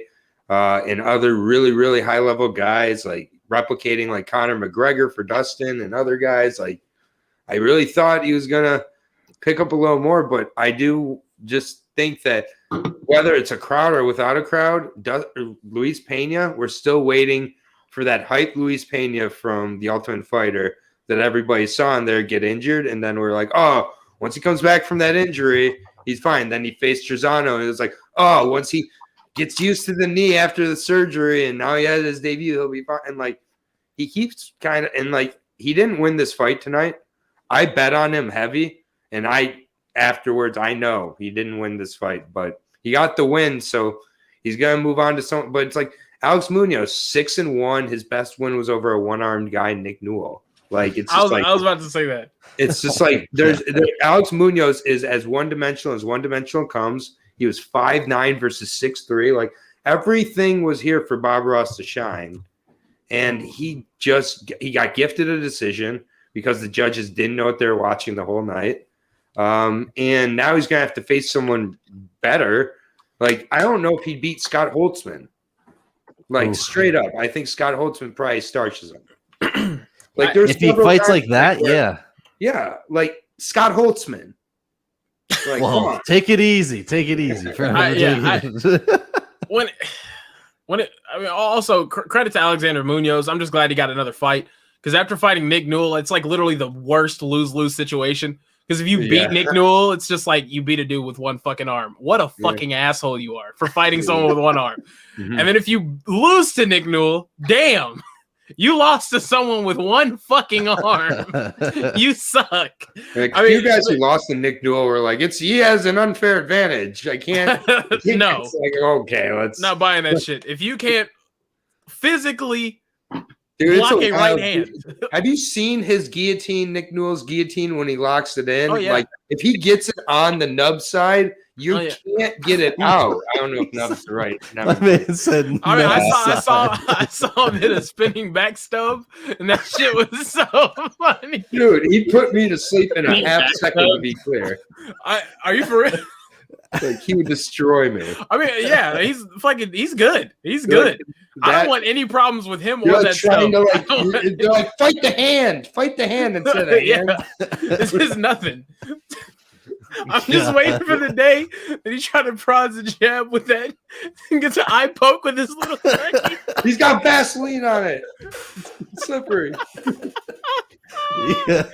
and other really, really high-level guys, like replicating like Conor McGregor for Dustin and other guys. Like, I really thought he was going to pick up a little more, but I do just think that whether it's a crowd or without a crowd, Luis Pena, we're still waiting for that hype Luis Pena from The Ultimate Fighter that everybody saw in there get injured. And then we're like, oh, once he comes back from that injury, he's fine. Then he faced Trezano, and it was like, oh, once he gets used to the knee after the surgery, and now he had his debut, he'll be fine. And like, he keeps kind of, and like, he didn't win this fight tonight. I bet on him heavy, and afterwards, I know he didn't win this fight, but he got the win, so he's gonna move on to something. But it's like Alex Munoz, 6-1. His best win was over a one-armed guy, Nick Newell. Like it's just I was about to say that. It's just like Alex Munoz is as one-dimensional comes. He was 5'9" versus 6'3". Like everything was here for Bob Ross to shine. And he got gifted a decision because the judges didn't know what they were watching the whole night. And now he's gonna have to face someone better. Like, I don't know if he beat Scott Holtzman. Like straight up. I think Scott Holtzman probably starches him. Like if he fights like that, yeah, like Scott Holtzman. Like, well, take it easy. Also credit to Alexander Munoz. I'm just glad he got another fight because after fighting Nick Newell, it's like literally the worst lose-lose situation. Because if you beat Nick Newell, it's just like you beat a dude with one fucking arm. What a fucking asshole you are for fighting someone with one arm. Mm-hmm. And then if you lose to Nick Newell, damn. You lost to someone with one fucking arm. You suck. Like, you guys who lost to Nick Newell were like, he has an unfair advantage. I can't. No. It's like, okay, let's not buying that shit. If you can't physically block a right hand. Have you seen his guillotine, Nick Newell's guillotine, when he locks it in? Oh, yeah. Like, if he gets it on the nub side, you can't get it out. I don't know if nub's right. I saw him hit a spinning back stub, and that shit was so funny. Dude, he put me to sleep in a half second, to be clear. Are you for real? Like he would destroy me. I mean, yeah, he's good. He's good. I don't want any problems with him or that trying stuff. They're like, fight the hand instead of hand. This is nothing. I'm just waiting for the day that he tried to prod the jab with that and gets an eye poke with his little thing. He's got Vaseline on it. It's slippery. Yeah.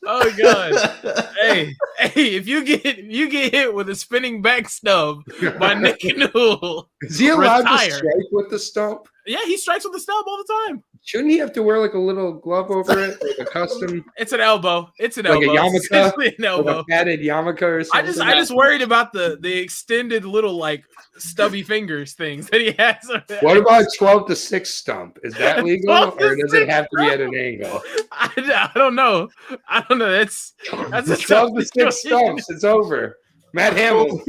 Oh god! Hey, if you get hit with a spinning back stub by Nick Newell, is he allowed to strike with the stump? Yeah, he strikes with the stub all the time. Shouldn't he have to wear like a little glove over it, like a custom? It's an elbow. It's an like elbow. a yarmulke, like an elbow. like a padded yarmulke or something. I just worried about the extended little like stubby fingers things that he has. What about 12-6 stump? Is that legal, or does it have to be at an angle? I don't know. I don't know. That's a 12-6 stumps. It's over. Matt Hamill.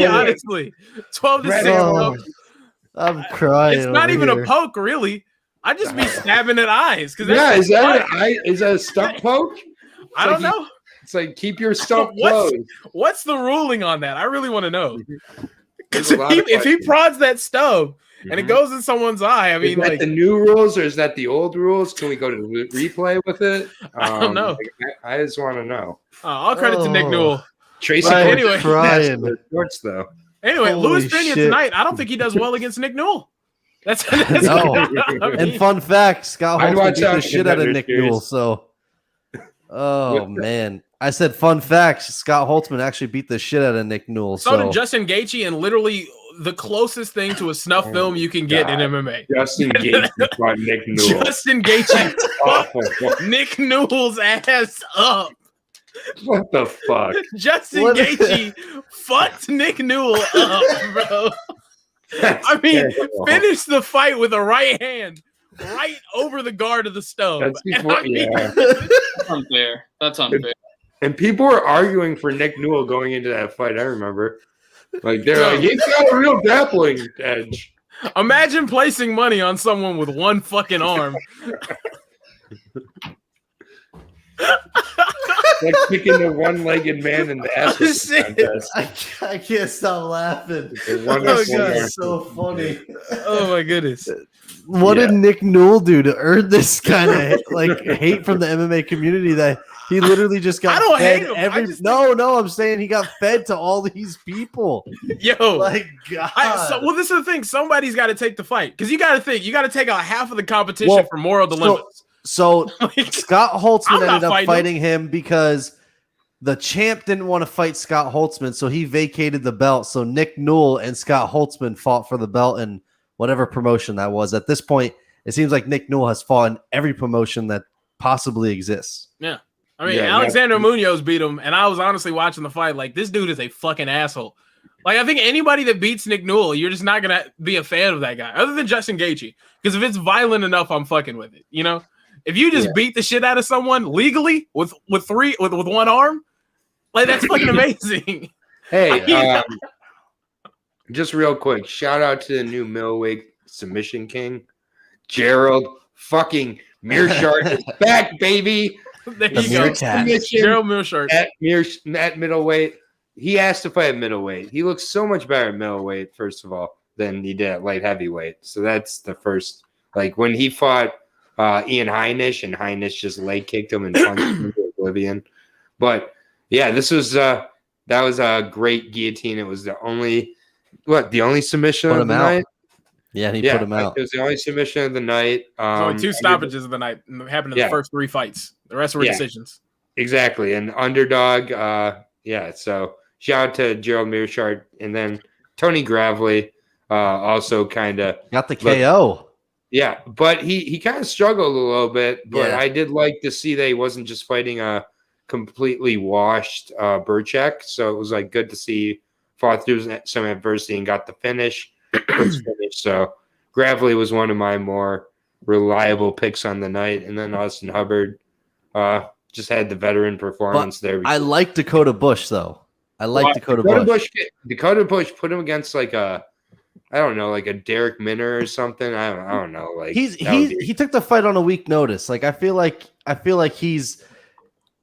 Honestly, 12-6 stumps. I'm crying. It's not even here. a poke, really. I just be stabbing at eyes because is that a stump poke? I don't know. It's like keep your stump closed. What's the ruling on that? I really want to know. Because if he prods that stub and it goes in someone's eye, I mean, is that the new rules or is that the old rules? Can we go to replay with it? I don't know. I just want to know. All credit to Nick Newell. Tracy, anyway, sports though. Anyway, Louis Pena tonight. I don't think he does well against Nick Newell. That's no. And fun fact, Scott Holtzman beat the shit out of Nick Newell. So, man, I said fun fact. Scott Holtzman actually beat the shit out of Nick Newell. So did Justin Gaethje, and literally the closest thing to a snuff film you can get in MMA. Justin Gaethje fought Nick Newell. Justin Gaethje fucked Nick Newell's ass up. What the fuck? Justin Gaethje fucked Nick Newell up, bro. I mean, finish the fight with a right hand right over the guard of the stub. That's before, That's unfair. That's unfair. And people were arguing for Nick Newell going into that fight. I remember. Like they're like, he's got a real grappling edge. Imagine placing money on someone with one fucking arm. Like kicking the one-legged man in the ass. I can't stop laughing. Oh, God, it's so funny. Oh my goodness. What did Nick Newell do to earn this kind of like hate from the MMA community that he literally just got fed I'm saying he got fed to all these people. Yo, like God. Well, this is the thing. Somebody's got to take the fight because you got to think you got to take out half of the competition for moral dilemmas. So Scott Holtzman ended up fighting him because the champ didn't want to fight Scott Holtzman, so he vacated the belt. So Nick Newell and Scott Holtzman fought for the belt in whatever promotion that was. At this point, it seems like Nick Newell has fought in every promotion that possibly exists. Yeah. I mean, Alexander Munoz beat him, and I was honestly watching the fight like, this dude is a fucking asshole. Like, I think anybody that beats Nick Newell, you're just not going to be a fan of that guy, other than Justin Gaethje. Because if it's violent enough, I'm fucking with it, you know? If you just beat the shit out of someone legally with one arm, like that's fucking amazing. Hey, just real quick, shout out to the new middleweight submission king, Gerald fucking Mearshart is back, baby. There you go. Gerald Mearshart at middleweight. He asked to fight at middleweight. He looks so much better at middleweight, first of all, than he did at light heavyweight. So that's the first. Like when he fought Ian Heinisch, and Heinisch just leg kicked him and punched him to oblivion. But yeah, this was that was a great guillotine. It was the only submission of the night. Yeah, he put him out. It was the only submission of the night. Only 2 stoppages of the night. It happened in the first 3 fights. The rest were decisions. Exactly. And underdog. So shout out to Gerald Mearshart, and then Tony Gravely also kind of got the KO. Yeah, but he kind of struggled a little bit, but I did like to see that he wasn't just fighting a completely washed Burchak. So it was like good to see he fought through some adversity and got the finish. So Gravely was one of my more reliable picks on the night, and then Austin Hubbard just had the veteran performance there. I like Dakota Bush though. Dakota Bush. Dakota Bush put him against like a Derek Minner or something. I don't know. Like he took the fight on a week notice. Like I feel like he's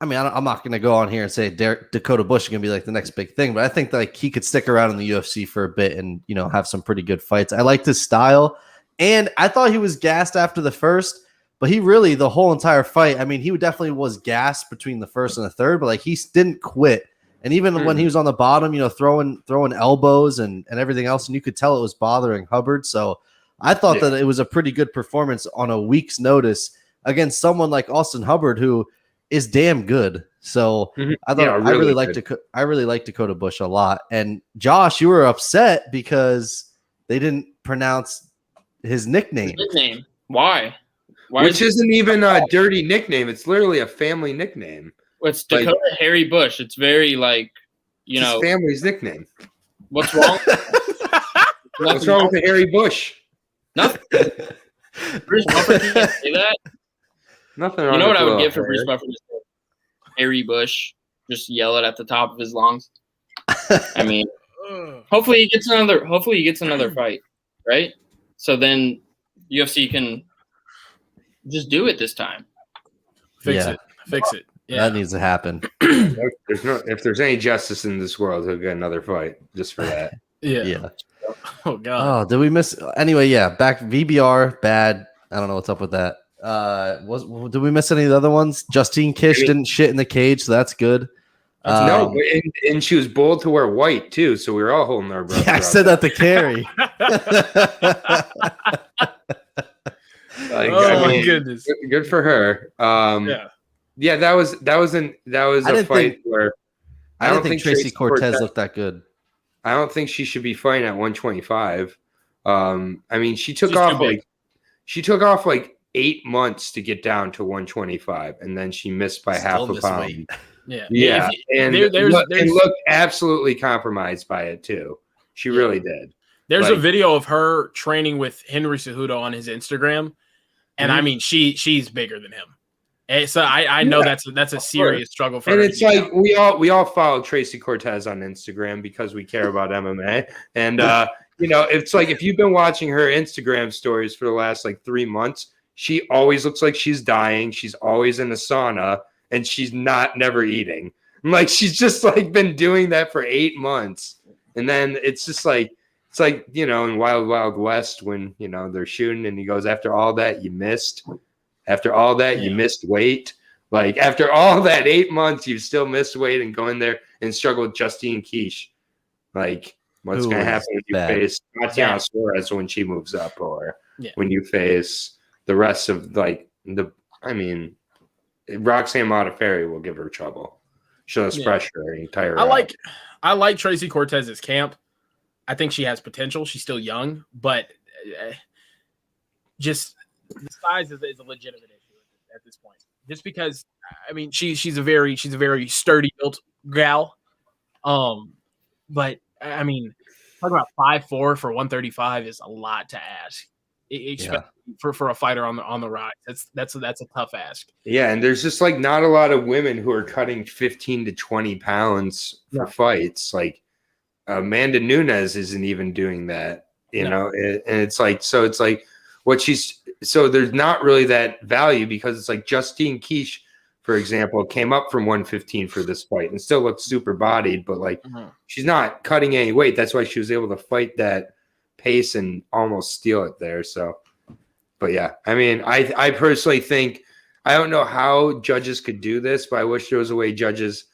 I mean, I'm not going to go on here and say Dakota Bush is going to be like the next big thing, but I think like he could stick around in the UFC for a bit and, you know, have some pretty good fights. I liked his style, and I thought he was gassed after the first, but he really, the whole entire fight, I mean, he definitely was gassed between the first and the third, but like he didn't quit. And even when he was on the bottom, you know, throwing elbows and everything else, and you could tell it was bothering Hubbard. So I thought that it was a pretty good performance on a week's notice against someone like Austin Hubbard, who is damn good. So I thought I really liked Dakota Bush a lot. And Josh, you were upset because they didn't pronounce his nickname. Why? Which isn't even a dirty nickname. It's literally a family nickname. It's Dakota Harry Bush. It's very like, you know, his family's nickname. What's wrong? What's wrong with the Harry Bush? Nothing. Bruce Buffer can't say that. Nothing. You know what I would give for Bruce Buffer? Harry Bush, just yell it at the top of his lungs. I mean, hopefully he gets another fight, right? So then UFC can just do it this time. Fix it. Yeah. That needs to happen. If there's any justice in this world, he'll get another fight just for that. Yeah. Oh god. Oh, did we miss? Anyway, yeah. Back VBR bad. I don't know what's up with that. Did we miss any of the other ones? Justine Kish didn't shit in the cage, so that's good. No, and she was bold to wear white too, so we were all holding our breath. Yeah, I said that to Carrie. My goodness, good for her. Yeah, that was a fight where I don't think Tracy Cortez looked that good. I don't think she should be fighting at 125. I mean, she took off like 8 months to get down to 125, and then she missed by half a pound. Yeah, and looked absolutely compromised by it too. She really did. There's a video of her training with Henry Cejudo on his Instagram, and I mean, she's bigger than him. And so I know that's a serious struggle for her. And it's like we all follow Tracy Cortez on Instagram because we care about MMA, and you know, it's like if you've been watching her Instagram stories for the last like 3 months. She always looks like she's dying. She's always in a sauna, and she's never eating. Like she's just like been doing that for 8 months, and then it's like you know in Wild Wild West when you know they're shooting and he goes after all that you missed, you missed weight. Like after all that 8 months you still missed weight and go in there and struggle with Justine Kish. Like what's going to happen when you face Tatiana Suarez when she moves up, or when you face the rest of Roxanne Modafferi will give her trouble. She'll pressure her entire. I like Tracy Cortez's camp. I think she has potential. She's still young, but just the size is a legitimate issue at this point. Just because I mean she's a very sturdy built gal. But I mean talking about 5'4" for 135 is a lot to ask. For a fighter on the rise. That's a tough ask. Yeah, and there's just like not a lot of women who are cutting 15 to 20 pounds for fights. Like Amanda Nunes isn't even doing that, you know. And it's like there's not really that value because it's like Justine Kish, for example, came up from 115 for this fight and still looks super bodied, but like she's not cutting any weight. That's why she was able to fight that pace and almost steal it there. So, but yeah, I mean, I personally think I don't know how judges could do this, but I wish there was a way judges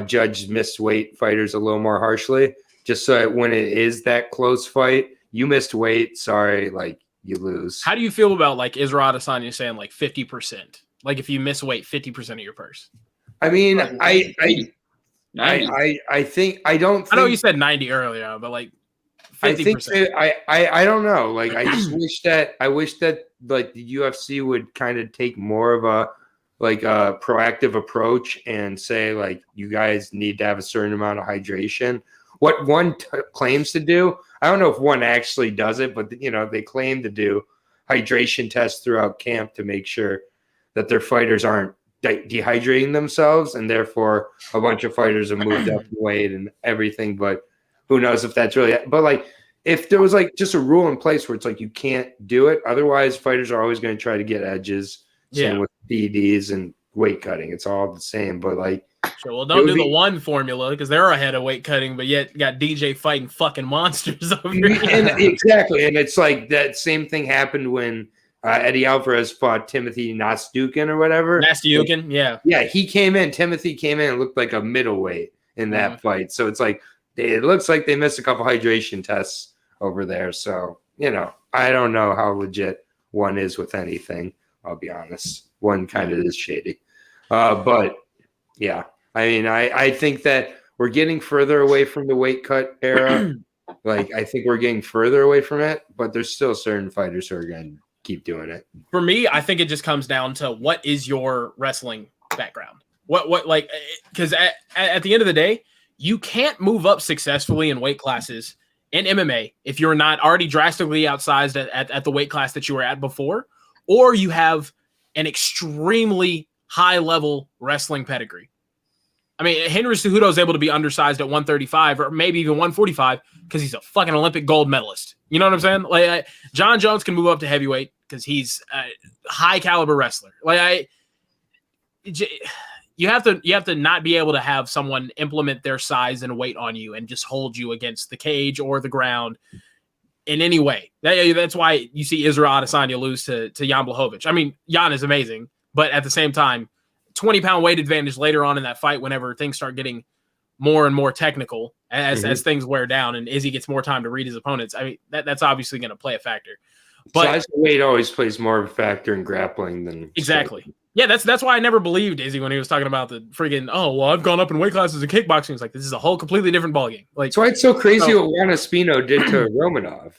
judge missed weight fighters a little more harshly, just so that when it is that close fight, you missed weight, sorry, like you lose. How do you feel about like Israel Adesanya saying like 50%? Like if you miss weight, 50% of your purse. I mean, I think I know you said 90 earlier, but like 50%. I don't know. Like I just wish that like the UFC would kind of take more of a proactive approach and say like you guys need to have a certain amount of hydration. What one claims to do, I don't know if one actually does it, but you know they claim to do hydration tests throughout camp to make sure that their fighters aren't dehydrating themselves, and therefore a bunch of fighters have moved up in weight and everything. But who knows if that's really, but like if there was like just a rule in place where it's like you can't do it, otherwise fighters are always going to try to get edges. Same with PEDs and weight cutting. It's all the same, but like, sure, well, don't do the one formula because they're ahead of weight cutting, but yet got DJ fighting fucking monsters over here. Exactly, and it's like that same thing happened when Eddie Alvarez fought Timothy Nastyukhin or whatever. Nastyukhin, yeah. Yeah, Timothy came in and looked like a middleweight in that fight. So it's like, it looks like they missed a couple hydration tests over there. So, I don't know how legit one is with anything. I'll be honest. One kind of is shady. But yeah, I mean, I think that we're getting further away from the weight cut era. Like, I think we're getting further away from it, but there's still certain fighters who are going to keep doing it. For me, I think it just comes down to what is your wrestling background? What like, because at the end of the day, you can't move up successfully in weight classes in MMA if you're not already drastically outsized at the weight class that you were at before, or you have an extremely high level wrestling pedigree. I mean, Henry Cejudo is able to be undersized at 135 or maybe even 145 because he's a fucking Olympic gold medalist. You know what I'm saying? Like, John Jones can move up to heavyweight because he's a high caliber wrestler. Like, you have to not be able to have someone implement their size and weight on you and just hold you against the cage or the ground in any way. That's why you see Israel Adesanya lose to Jan Blachowicz. I mean, Jan is amazing, but at the same time, 20-pound weight advantage later on in that fight whenever things start getting more and more technical as things wear down and Izzy gets more time to read his opponents. I mean, that's obviously going to play a factor. But size of weight always plays more of a factor in grappling than exactly. Straight. Yeah, that's why I never believed Izzy when he was talking about the friggin' I've gone up in weight classes in kickboxing. It's like, this is a whole completely different ballgame. Like, that's why it's so crazy what Juan Espino did to Romanov.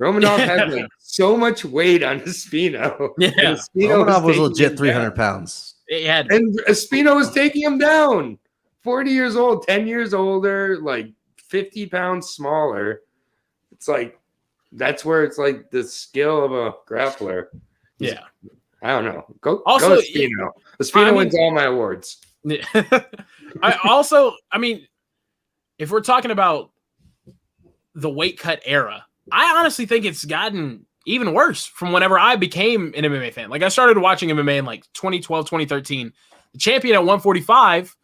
Romanov had like so much weight on Espino. Yeah, Romanov was legit 300 pounds. And Espino was taking him down. 40 years old, 10 years older, like 50 pounds smaller. It's like, that's where it's like the skill of a grappler. Yeah. I don't know. Go Espino. Espino wins all my awards. I mean, if we're talking about the weight cut era, I honestly think it's gotten even worse from whenever I became an MMA fan. Like, I started watching MMA in like 2012, 2013. The champion at 145,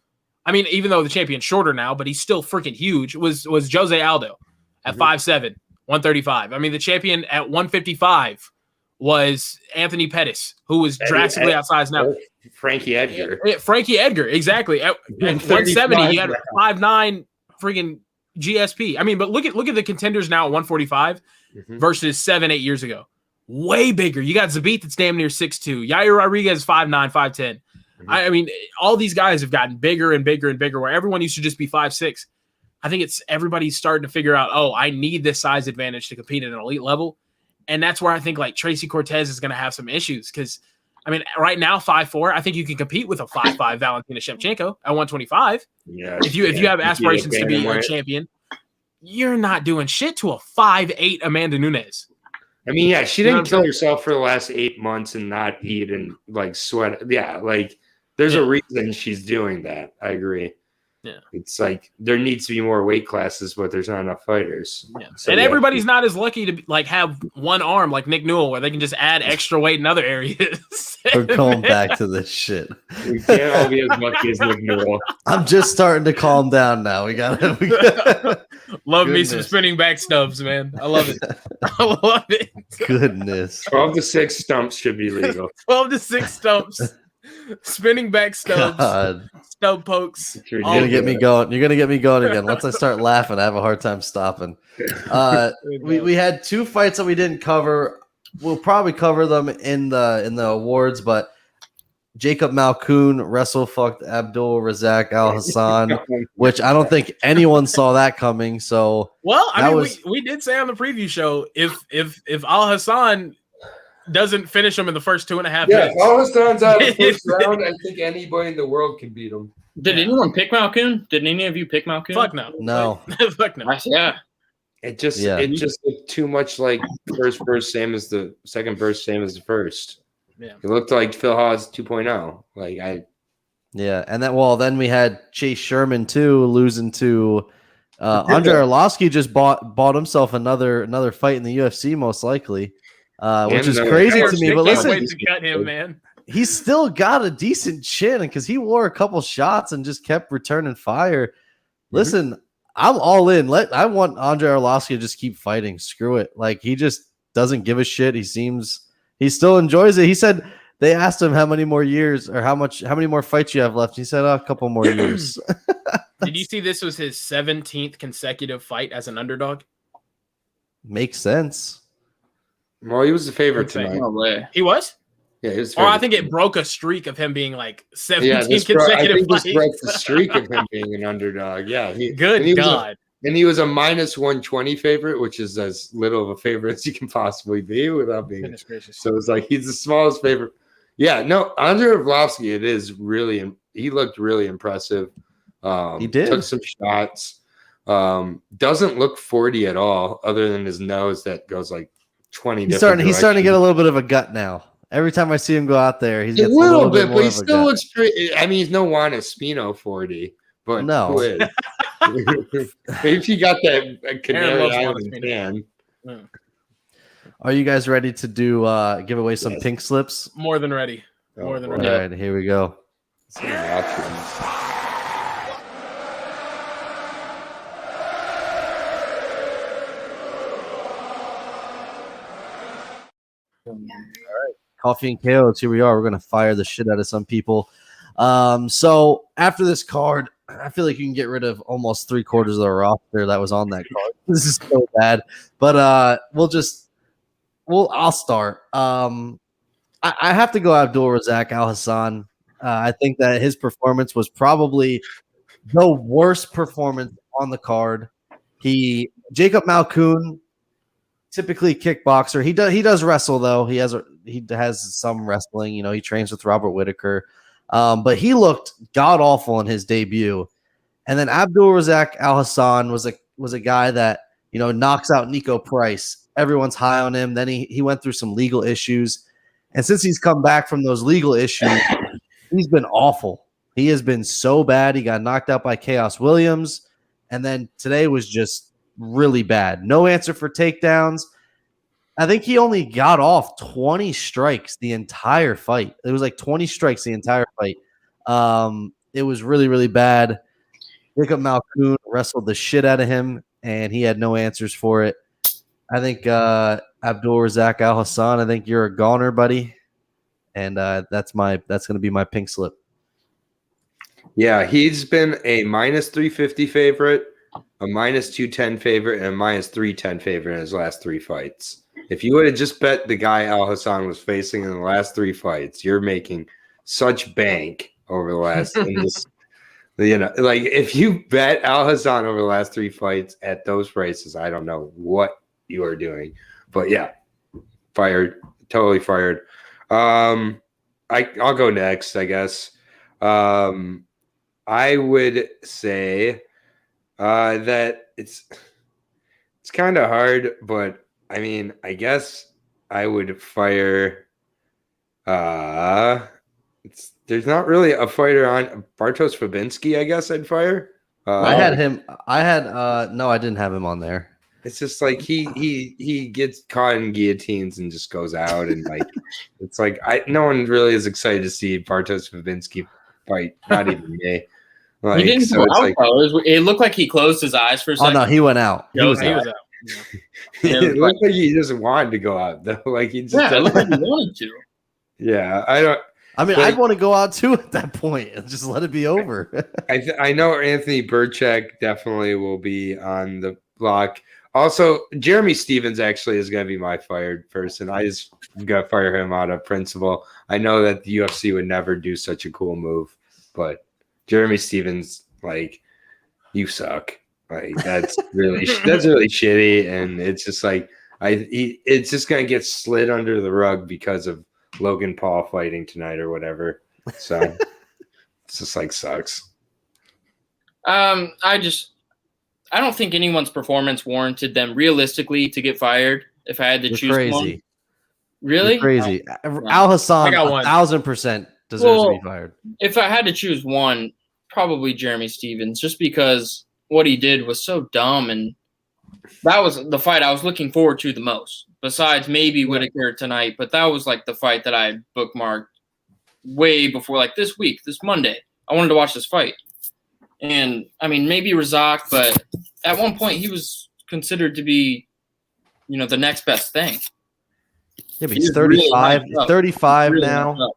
I mean, even though the champion's shorter now, but he's still freaking huge, was Jose Aldo at 5'7", 135. I mean, the champion at 155 was Anthony Pettis, who was drastically outsized now. Frankie Edgar. Frankie Edgar, exactly. At 170, he had 5'9", freaking GSP. I mean, but look at the contenders now at 145 versus 7-8 years ago. Way bigger. You got Zabit that's damn near 6'2". Yair Rodriguez 5'9", 5'10". I mean, all these guys have gotten bigger and bigger and bigger, where everyone used to just be 5'6". I think everybody's starting to figure out, I need this size advantage to compete at an elite level. And that's where I think like Tracy Cortez is going to have some issues because, I mean, right now 5'4", I think you can compete with a 5'5" Valentina Shevchenko at 125. Yeah. If you have aspirations to be a champion, you're not doing shit to a 5'8" Amanda Nunes. I mean, yeah, she didn't kill herself for the last 8 months and not eat and like sweat. Yeah, like there's a reason she's doing that. I agree. Yeah, it's like there needs to be more weight classes, but there's not enough fighters. Yeah, so and everybody's not as lucky to like have one arm like Nick Newell, where they can just add extra weight in other areas. We're going back to this shit. We can't all be as lucky as Nick Newell. I'm just starting to calm down now. We gotta love me some spinning back stubs, man. I love it. I love it. Goodness. 12 to 6 stumps should be legal. 12 to 6 stumps. Spinning back stubs, stub pokes. You're gonna get me going. You're gonna get me going again. Once I start laughing, I have a hard time stopping. We had 2 fights that we didn't cover. We'll probably cover them in the awards, but Jacob Malkoun wrestle-fucked Abdul Razak Al Hassan, which I don't think anyone saw that coming. So, well, I mean, we did say on the preview show if Al Hassan doesn't finish him in the first 2.5 minutes. Yeah, if Al Hassan's out of the first round, I think anybody in the world can beat him. Did anyone pick Malkoun? Did any of you pick Malkoun? Fuck no. No. Fuck no. Yeah. It just looked too much like first burst, same as the second burst, same as the first. Yeah. It looked like Phil Haas 2.0. Yeah, and then we had Chase Sherman too losing to Andrei Arlovsky. Just bought himself another fight in the UFC, most likely. Which is crazy to me, but listen, wait to cut him, man. he's still got a decent chin because he wore a couple shots and just kept returning fire. Listen, I'm all in. I want Andre Arlovski to just keep fighting. Screw it. Like, he just doesn't give a shit. He still enjoys it. He said they asked him how many more years or how many more fights you have left. He said a couple more years. Did you see this was his 17th consecutive fight as an underdog? Makes sense. Well, he was the favorite tonight. No way. He was? Yeah, he was. Or I think it broke a streak of him being like 17 consecutive fights. This broke the streak of him being an underdog. Yeah. Good God. And he was a minus 120 favorite, which is as little of a favorite as you can possibly be without being. So it's like he's the smallest favorite. Yeah, no, Andre Arlovski, it is really. He looked really impressive. He did. Took some shots. Doesn't look 40 at all, other than his nose that goes like 20. He's starting to get a little bit of a gut now. Every time I see him go out there, he's a little bit, but he still looks pretty. I mean, he's no Juan Espino 40, but no. If you got that Canary Island fan. Are you guys ready to do give away some pink slips? More than ready. More than ready. All right, here we go. All right, Coffee and KOs. Here we are. We're gonna fire the shit out of some people. So after this card, I feel like you can get rid of almost 3/4 of the roster that was on that card. This is so bad, but I'll start. I have to go Abdul Razak Al Hassan. I think that his performance was probably the worst performance on the card. Jacob Malkoun, typically kickboxer. He does wrestle though. He has some wrestling. You know, he trains with Robert Whittaker. But he looked god awful in his debut. And then Abdul Razak Al Hassan was a guy that, you know, knocks out Nico Price. Everyone's high on him. Then he went through some legal issues. And since he's come back from those legal issues, he's been awful. He has been so bad. He got knocked out by Chaos Williams. And then today was just really bad. No answer for takedowns. I think he only got off 20 strikes the entire fight. It was like 20 strikes the entire fight. It was really, really bad. Jacob Malkoun wrestled the shit out of him, and he had no answers for it. I think Abdul Razak Al Hassan, I think you're a goner, buddy. And that's going to be my pink slip. Yeah, he's been a minus 350 favorite, a minus 210 favorite, and a minus 310 favorite in his last 3 fights. If you would have just bet the guy Al Hassan was facing in the last 3 fights, you're making such bank over the last. Like if you bet Al Hassan over the last 3 fights at those prices, I don't know what you are doing. But yeah, fired, totally fired. I'll go next, I guess. I would say that it's kind of hard, but I mean, I guess I would fire. There's not really a fighter on Bartosz Fabinski. I guess I'd fire. I had him. No, I didn't have him on there. It's just like he gets caught in guillotines and just goes out, and like it's like no one really is excited to see Bartosz Fabinski fight. Not even me. Like, he didn't so go out, like, it looked like he closed his eyes for a second. Oh no, he went out. He was out. It looked like he just wanted to go out though. Like he just it looked like he wanted to. Yeah, I don't. I mean, I'd want to go out too at that point and just let it be over. I know Anthony Burchak definitely will be on the block. Also, Jeremy Stevens actually is going to be my fired person. I just got to fire him out of principle. I know that the UFC would never do such a cool move, but Jeremy Stevens, like, you suck. Like that's really shitty, and it's just like it's just going to get slid under the rug because of Logan Paul fighting tonight or whatever. So it's just like sucks. I don't think anyone's performance warranted them realistically to get fired. If I had to choose one, really You're crazy. Al Hassan, 1,000% deserves to be fired. If I had to choose one, probably Jeremy Stevens, just because what he did was so dumb, and that was the fight I was looking forward to the most. Besides maybe Whittaker tonight, but that was like the fight that I bookmarked way before, like this Monday. I wanted to watch this fight. And, I mean, maybe Razak, but at one point he was considered to be, the next best thing. Yeah, but he's 35, really 35 really now.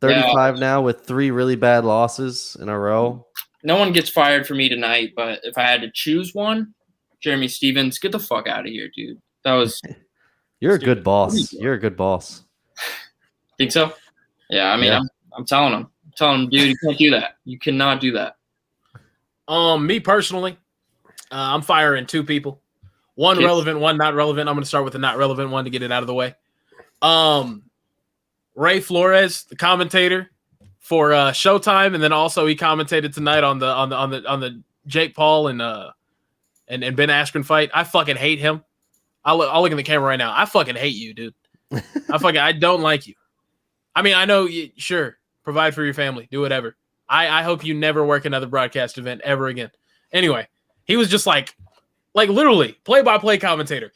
35 now with 3 really bad losses in a row. No one gets fired for me tonight, but if I had to choose one, Jeremy Stevens, get the fuck out of here, dude. That was... You're a good boss. You're a good boss. Think so? Yeah, I mean, I'm telling him. Dude, you can't do that. You cannot do that. Me personally, I'm firing 2 people. One relevant, one not relevant. I'm going to start with the not relevant one to get it out of the way. Ray Flores, the commentator for Showtime, and then also he commentated tonight on the Jake Paul and Ben Askren fight. I fucking hate him. I'll look in the camera right now. I fucking hate you, dude. I don't like you. I mean, I know you, sure, provide for your family, do whatever. I hope you never work another broadcast event ever again. Anyway, he was just like literally play-by-play commentator.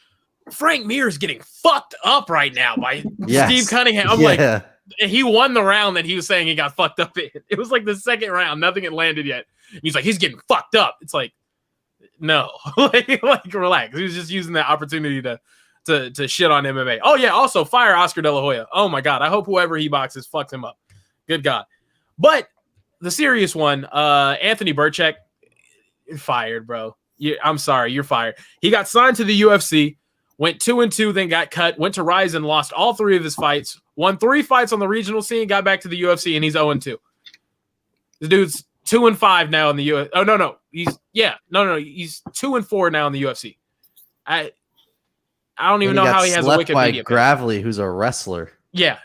Frank Mir's getting fucked up right now by Steve Cunningham. I'm like, he won the round that he was saying he got fucked up in. It was like the second round. Nothing had landed yet. He's like, he's getting fucked up. It's like, no, like relax. He was just using that opportunity to shit on MMA. Oh yeah, also fire Oscar De La Hoya. Oh my God, I hope whoever he boxes fucks him up. Good God. But the serious one, Anthony Burchak, fired, bro. I'm sorry, you're fired. He got signed to the UFC, went 2-2, then got cut, went to Rise and lost all 3 of his fights, won 3 fights on the regional scene, got back to the UFC, and he's 0-2. This dude's 2-5 now in the UFC. Oh no, he's 2-4 now in the UFC. I don't even know how he has a Wikipedia page. Gravely, who's a wrestler. Yeah,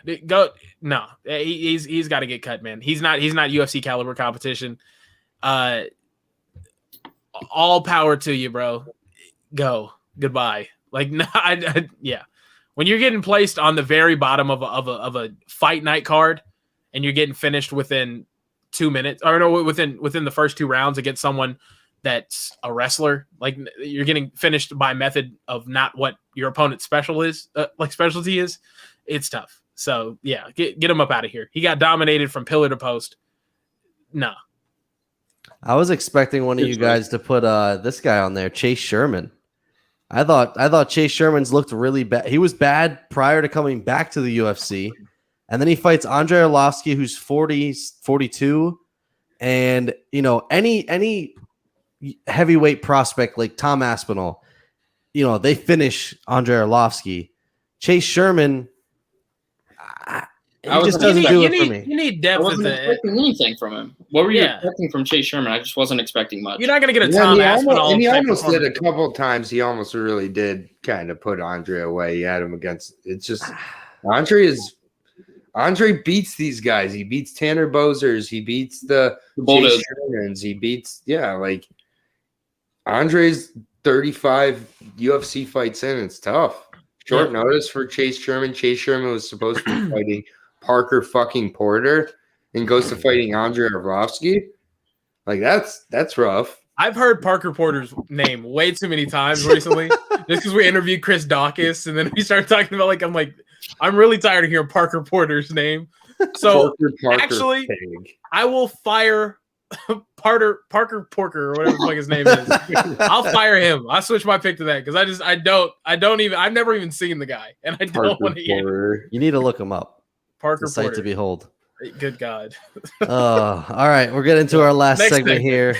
no, he's got to get cut, man. He's not UFC caliber competition. All power to you, bro. Go. Goodbye. Like, no, yeah. When you're getting placed on the very bottom of a fight night card, and you're getting finished within 2 minutes, or no, within the first 2 rounds against someone that's a wrestler, like you're getting finished by method of not what your opponent's specialty is. It's tough. So yeah, get him up out of here. He got dominated from pillar to post. No. I was expecting one of you guys to put this guy on there, Chase Sherman. I thought Chase Sherman's looked really bad. He was bad prior to coming back to the UFC. And then he fights Andrei Arlovsky, who's 42. And, any heavyweight prospect like Tom Aspinall, they finish Andrei Arlovsky. Chase Sherman, he just doesn't do it for me. You need depth. I wasn't expecting anything from him. What were you expecting from Chase Sherman? I just wasn't expecting much. You're not going to get a Tom Aspinall. And he almost did a couple of times. He almost really did kind of put Andre away. He had him against. It's just Andre beats these guys. He beats Tanner Bozers. He beats the Chase Shermans. He beats Andre's 35 UFC fights in. It's tough. Short notice for Chase Sherman. Chase Sherman was supposed to be fighting Parker fucking Porter and goes to fighting Andrei Arlovsky. Like that's rough. I've heard Parker Porter's name way too many times recently, just because we interviewed Chris Dawkins, and then we started talking about I'm really tired of hearing Parker Porter's name. So Parker actually, Pig. I will fire Parker Porker or whatever the fuck his name is. I'll fire him. I'll switch my pick to that because I've never even seen the guy, and I don't want to hear. You need to look him up. Parker Sight Porter. to behold. Good God. All right, we're getting to our last segment here.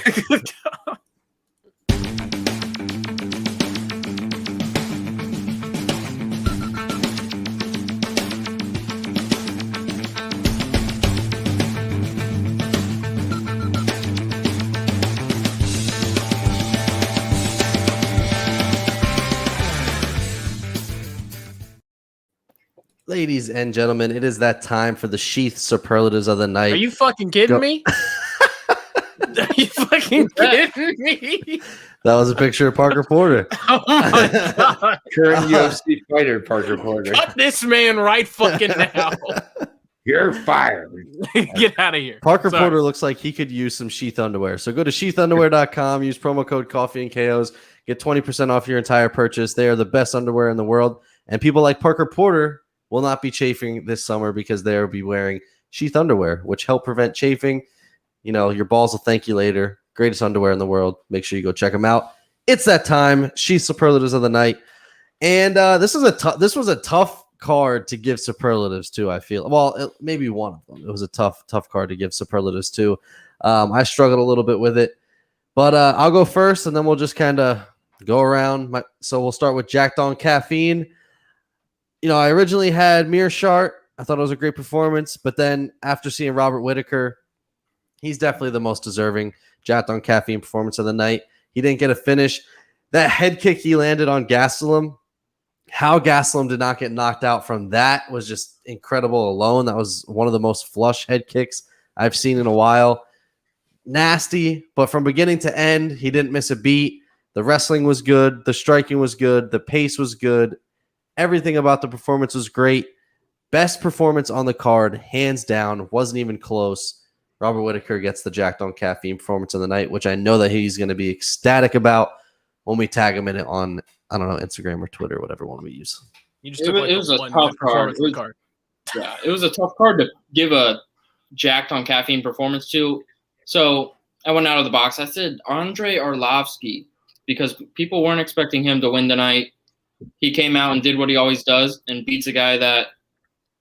Ladies and gentlemen, it is that time for the Sheath Superlatives of the night. Are you fucking kidding me? Are you fucking kidding me? That was a picture of Parker Porter. Oh my God. Current UFC fighter Parker Porter. Cut this man right fucking now. You're fired. Get out of here. Parker Porter looks like he could use some Sheath underwear. So go to sheathunderwear.com, use promo code Coffee and KOs, get 20% off your entire purchase. They are the best underwear in the world. And people like Parker Porter will not be chafing this summer because they'll be wearing sheath underwear, which help prevent chafing. Your balls will thank you later. Greatest underwear in the world. Make sure you go check them out. It's that time. Sheath superlatives of the night. And this was a tough card to give superlatives to, I feel. Well, maybe one of them. It was a tough card to give superlatives to. I struggled a little bit with it. But I'll go first, and then we'll just kind of go around. So we'll start with Jacked on Caffeine. I originally had Mearshart. I thought it was a great performance. But then after seeing Robert Whittaker, he's definitely the most deserving Jacked on Caffeine performance of the night. He didn't get a finish. That head kick he landed on Gastelum, how Gastelum did not get knocked out from that was just incredible alone. That was one of the most flush head kicks I've seen in a while. Nasty, but from beginning to end, he didn't miss a beat. The wrestling was good. The striking was good. The pace was good. Everything about the performance was great. Best performance on the card, hands down. Wasn't even close. Robert Whittaker gets the Jacked on Caffeine performance of the night, which I know that he's going to be ecstatic about when we tag him in it on, I don't know, Instagram or Twitter, whatever one we use. You just took it was a tough card. Yeah, it was a tough card to give a Jacked on Caffeine performance to. So I went out of the box. I said Andrei Arlovsky because people weren't expecting him to win tonight. He came out and did what he always does and beats a guy that,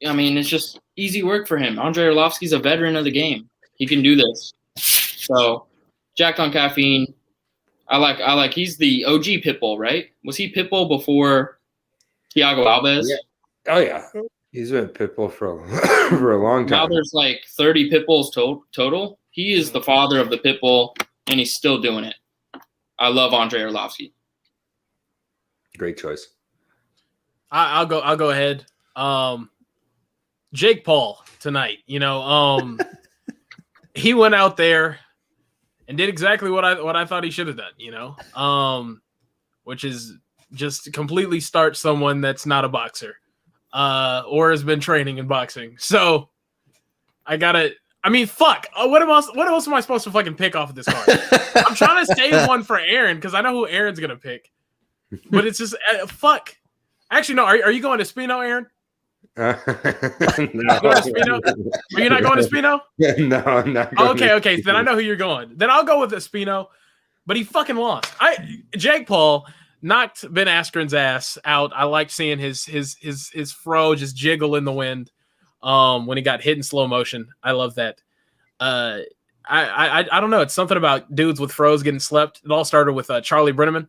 it's just easy work for him. Andrei Arlovsky's a veteran of the game. He can do this. So Jacked on Caffeine. I like he's the OG Pitbull, right? Was he Pitbull before Thiago Alves? Yeah. Oh yeah. He's been Pitbull for a long time. Now there's like 30 Pitbulls total. He is the father of the Pitbull, and he's still doing it. I love Andrei Arlovsky. Great choice. I'll go ahead. Jake Paul tonight. He went out there and did exactly what I thought he should have done. Which is just completely start someone that's not a boxer, or has been training in boxing. So I gotta. Fuck. What else am I supposed to fucking pick off of this card? I'm trying to save one for Aaron because I know who Aaron's gonna pick. But it's just fuck. Actually, no. Are you going to Spino, Aaron? No. Are you not going to Spino? No, I'm not going Okay. So then I know who you're going. Then I'll go with the Spino. But he fucking lost. Jake Paul knocked Ben Askren's ass out. I liked seeing his fro just jiggle in the wind. When he got hit in slow motion. I love that. I don't know. It's something about dudes with froze getting slept. It all started with Charlie Brenneman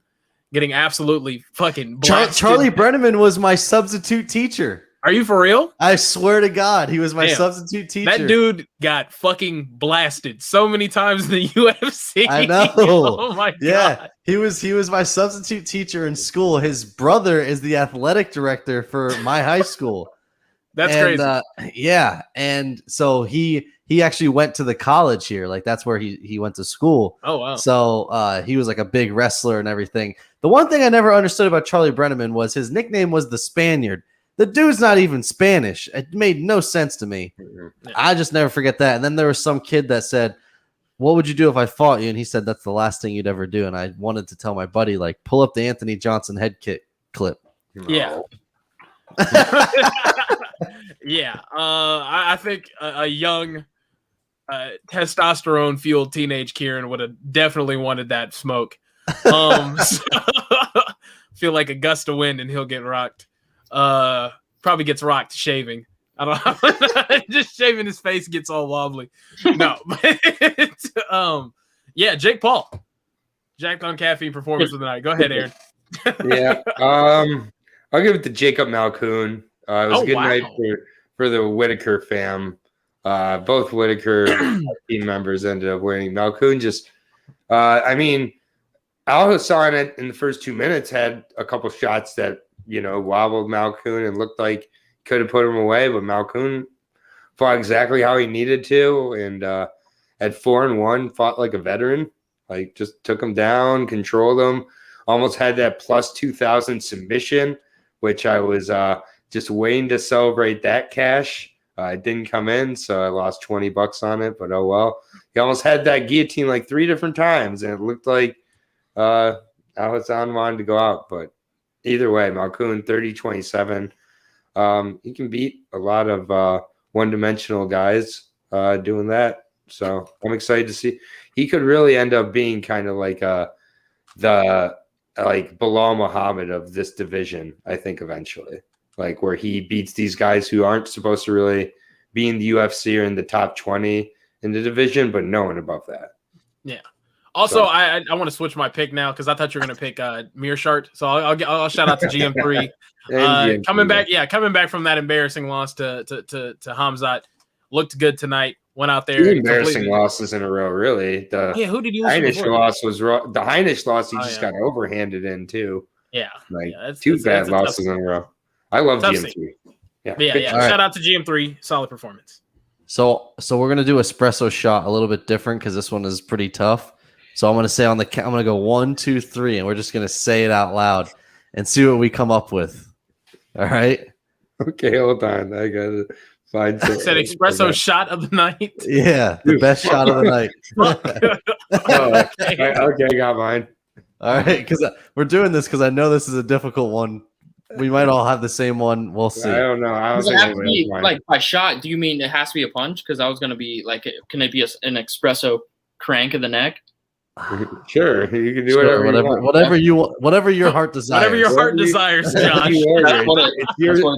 getting absolutely fucking blasted. Charlie Brenneman was my substitute teacher. Are you for real? I swear to God, he was my substitute teacher. That dude got fucking blasted so many times in the UFC. I know. Oh my God. He was my substitute teacher in school. His brother is the athletic director for my high school. That's crazy. And so he actually went to the college here. Like that's where he went to school. Oh wow. So he was like a big wrestler and everything. The one thing I never understood about Charlie Brenneman was his nickname was the Spaniard. The dude's not even Spanish. It made no sense to me. Yeah. I just never forget that. And then there was some kid that said, "What would you do if I fought you?" And he said, "That's the last thing you'd ever do." And I wanted to tell my buddy, like, pull up the Anthony Johnson head kick clip. Yeah. Yeah. I think a young testosterone fueled teenage Kieran would have definitely wanted that smoke. Feel like a gust of wind and he'll get rocked. Probably gets rocked shaving. I don't know. Just shaving his face gets all wobbly. No. Yeah, Jake Paul. Jacked on Caffeine performance of the night. Go ahead, Aaron. Yeah. I'll give it to Jacob Malkoon. It was a good night for the Whittaker fam. Both Whittaker team members ended up winning. Malkoon just, Al-Hassan in the first 2 minutes had a couple shots that, wobbled Malkoon and looked like could have put him away, but Malkoon fought exactly how he needed to. And at 4-1, fought like a veteran, like just took him down, controlled him, almost had that plus 2,000 submission, which I was just waiting to celebrate that cash. It didn't come in, so I lost $20 on it, but oh well. He almost had that guillotine like 3 different times, and it looked like Al-Hassan wanted to go out. But either way, Malkoon 30-27. He can beat a lot of one-dimensional guys doing that. So I'm excited to see. He could really end up being kind of like the Bilal Muhammad of this division, I think, eventually. Like where he beats these guys who aren't supposed to really be in the UFC or in the top 20 in the division, but no one above that. Yeah. Also, I want to switch my pick now because I thought you were going to pick Mearshart. So I'll shout out to GM3. Coming back from that embarrassing loss to Hamzat, looked good tonight. Went out there. 2 embarrassing losses in a row, really. Who did you lose Heinisch before? loss was the Heinisch loss. He just got overhanded in too. Yeah, two bad losses in a row. I love GM3. Yeah. Shout out to GM3. Solid performance. So we're gonna do espresso shot a little bit different because this one is pretty tough. So I'm gonna say I'm gonna go 1, 2, 3, and we're just gonna say it out loud and see what we come up with. All right. Okay, hold on. I gotta find. Said espresso shot of the night. Yeah, the best shot of the night. Okay, I got mine. All right, because we're doing this because I know this is a difficult one. We might all have the same one. We'll see. I don't know. I don't think like by shot. Do you mean it has to be a punch? Because I was gonna be like, can it be an espresso crank of the neck? Sure, you can do whatever you want, whatever your heart desires. Whatever your heart desires, Josh. That's what it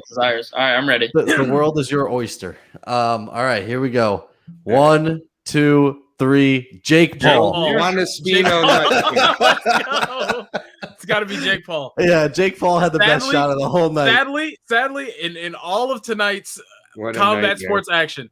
desires. All right, I'm ready. The world is your oyster. All right, here we go. 1, 2, 3. Jake Paul. It's got to be Jake Paul. Yeah, Jake Paul had the best shot of the whole night. Sadly, in all of tonight's combat sports action,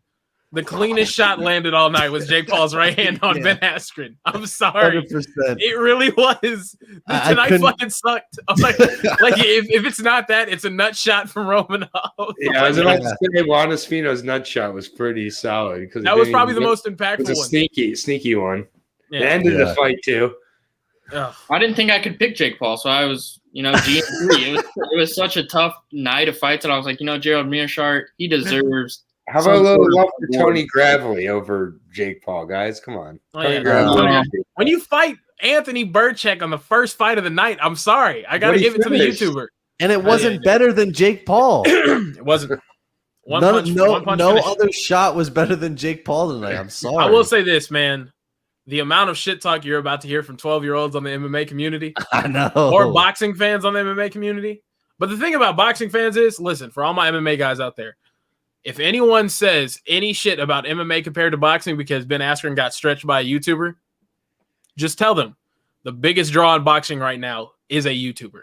the cleanest shot landed all night was Jake Paul's right hand on Ben Askren. I'm sorry. 100%. It really was. Tonight fucking sucked. I'm like if it's not that, it's a nut shot from Romanov. Yeah, I was about to say Juan Espino's nut shot was pretty solid because that was probably the most impactful one. It was a sneaky one. Yeah. It ended the fight too. I didn't think I could pick Jake Paul, so I was, GM3. It was such a tough night of fights that I was like, Gerald Mearshart, he deserves. How about a little love for Tony Gravely over Jake Paul, guys? Come on. When you fight Anthony Burchek on the first fight of the night, I'm sorry. I got to give it to the YouTuber. And it wasn't better than Jake Paul. It wasn't. No other shot was better than Jake Paul tonight. I'm sorry. I will say this, man. The amount of shit talk you're about to hear from 12-year-olds on the MMA community. I know. Or boxing fans on the MMA community. But the thing about boxing fans is, listen, for all my MMA guys out there, if anyone says any shit about MMA compared to boxing because Ben Askren got stretched by a YouTuber, just tell them the biggest draw in boxing right now is a YouTuber.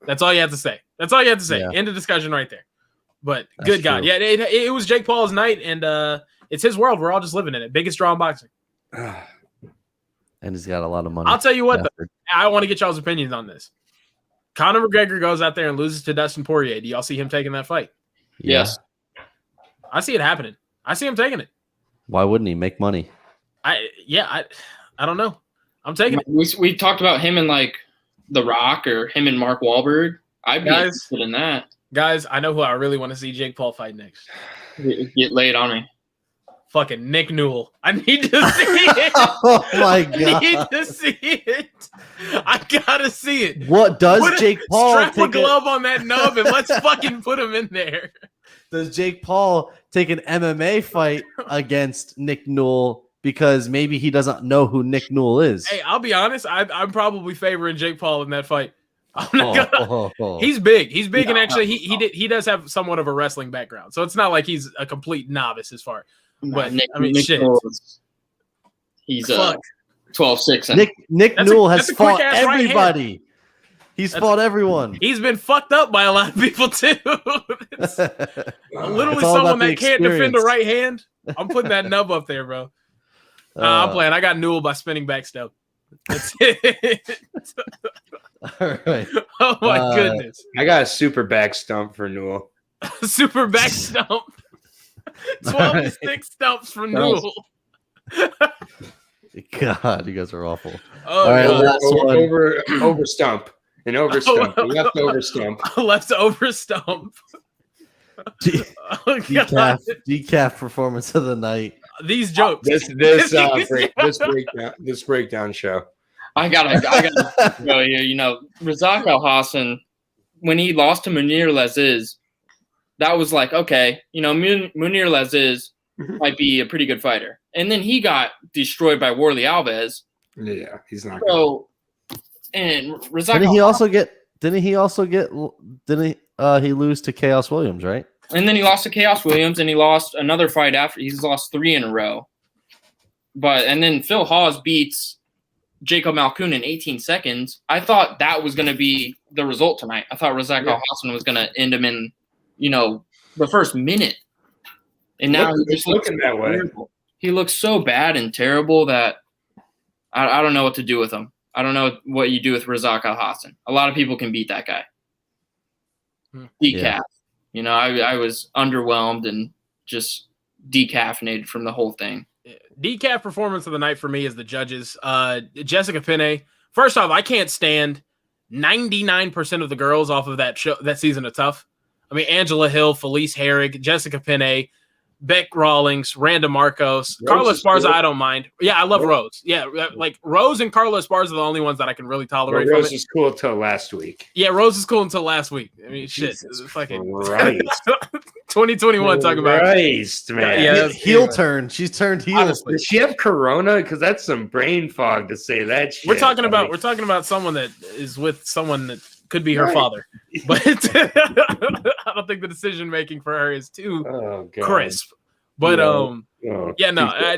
That's all you have to say. Yeah. End of discussion right there. But that's good God. Yeah, it was Jake Paul's night, and it's his world. We're all just living in it. Biggest draw in boxing. And he's got a lot of money. I'll tell you what, though, I want to get y'all's opinions on this. Conor McGregor goes out there and loses to Dustin Poirier. Do y'all see him taking that fight? Yes. I see it happening. I see him taking it. Why wouldn't he make money? I don't know. I'm taking it. We talked about him and like The Rock or him and Mark Wahlberg. I'd be interested in that. Guys, I know who I really want to see Jake Paul fight next. Get laid on me. Fucking Nick Newell. I need to see it. Oh my God. I need to see it. I gotta see it. What does Jake Paul strap a glove on that nub and let's fucking put him in there. Does Jake Paul take an MMA fight against Nick Newell because maybe he doesn't know who Nick Newell is? Hey, I'll be honest. I'm probably favoring Jake Paul in that fight. He's big. He's big, and actually, he does have somewhat of a wrestling background, so it's not like he's a complete novice as far. But Nick shit. He's 12-6. Nick Newell has fought everybody. Right, he's fought everyone. He's been fucked up by a lot of people too. Literally someone that can't defend a right hand. I'm putting that nub up there, bro. I'm playing. I got Newell by spinning back step. That's it. All right. Oh my goodness. I got a super back stump for Newell. Super back stump. 12-6 stumps for Newell. God, you guys are awful. Oh, all right, over stump. An over stump. Left over stump. Left over stump. Decaf performance of the night. These jokes. This breakdown show. I gotta go here. Razak Al Hassan, when he lost to Munir Laziz, that was like, okay, Munir Laziz might be a pretty good fighter. And then he got destroyed by Warley Alves. Yeah, he's not so good. And Razak Didn't he lose to Chaos Williams, right? And then he lost to Chaos Williams, and he lost another fight after. He's lost 3 in a row. And then Phil Hawes beats Jacob Malkoun in 18 seconds. I thought that was going to be the result tonight. I thought Razak Al-Hassan was going to end him in, the first minute. And now he just looking that way. Terrible. He looks so bad and terrible that I don't know what to do with him. I don't know what you do with Razak Al-Hassan. A lot of people can beat that guy. Decaf. Yeah. I was underwhelmed and just decaffeinated from the whole thing. Decaf performance of the night for me is the judges. Jessica Penne. First off, I can't stand 99% of the girls off of that season of Tough. I mean, Angela Hill, Felice Herrig, Jessica Penne, Beck Rawlings, Randa Marcos, Carla Esparza. I don't mind. Yeah, I love Rose. Yeah, like Rose and Carla Esparza are the only ones that I can really tolerate. Rose is cool until last week. Yeah, Rose is cool until last week. I mean, shit, fucking right. 2021 talking about Christ, man. Yeah, heel turn. She's turned heel. Honestly. Does she have corona? Because that's some brain fog to say that shit. We're talking about someone that is with someone that could be her father, but I don't think the decision making for her is too crisp. But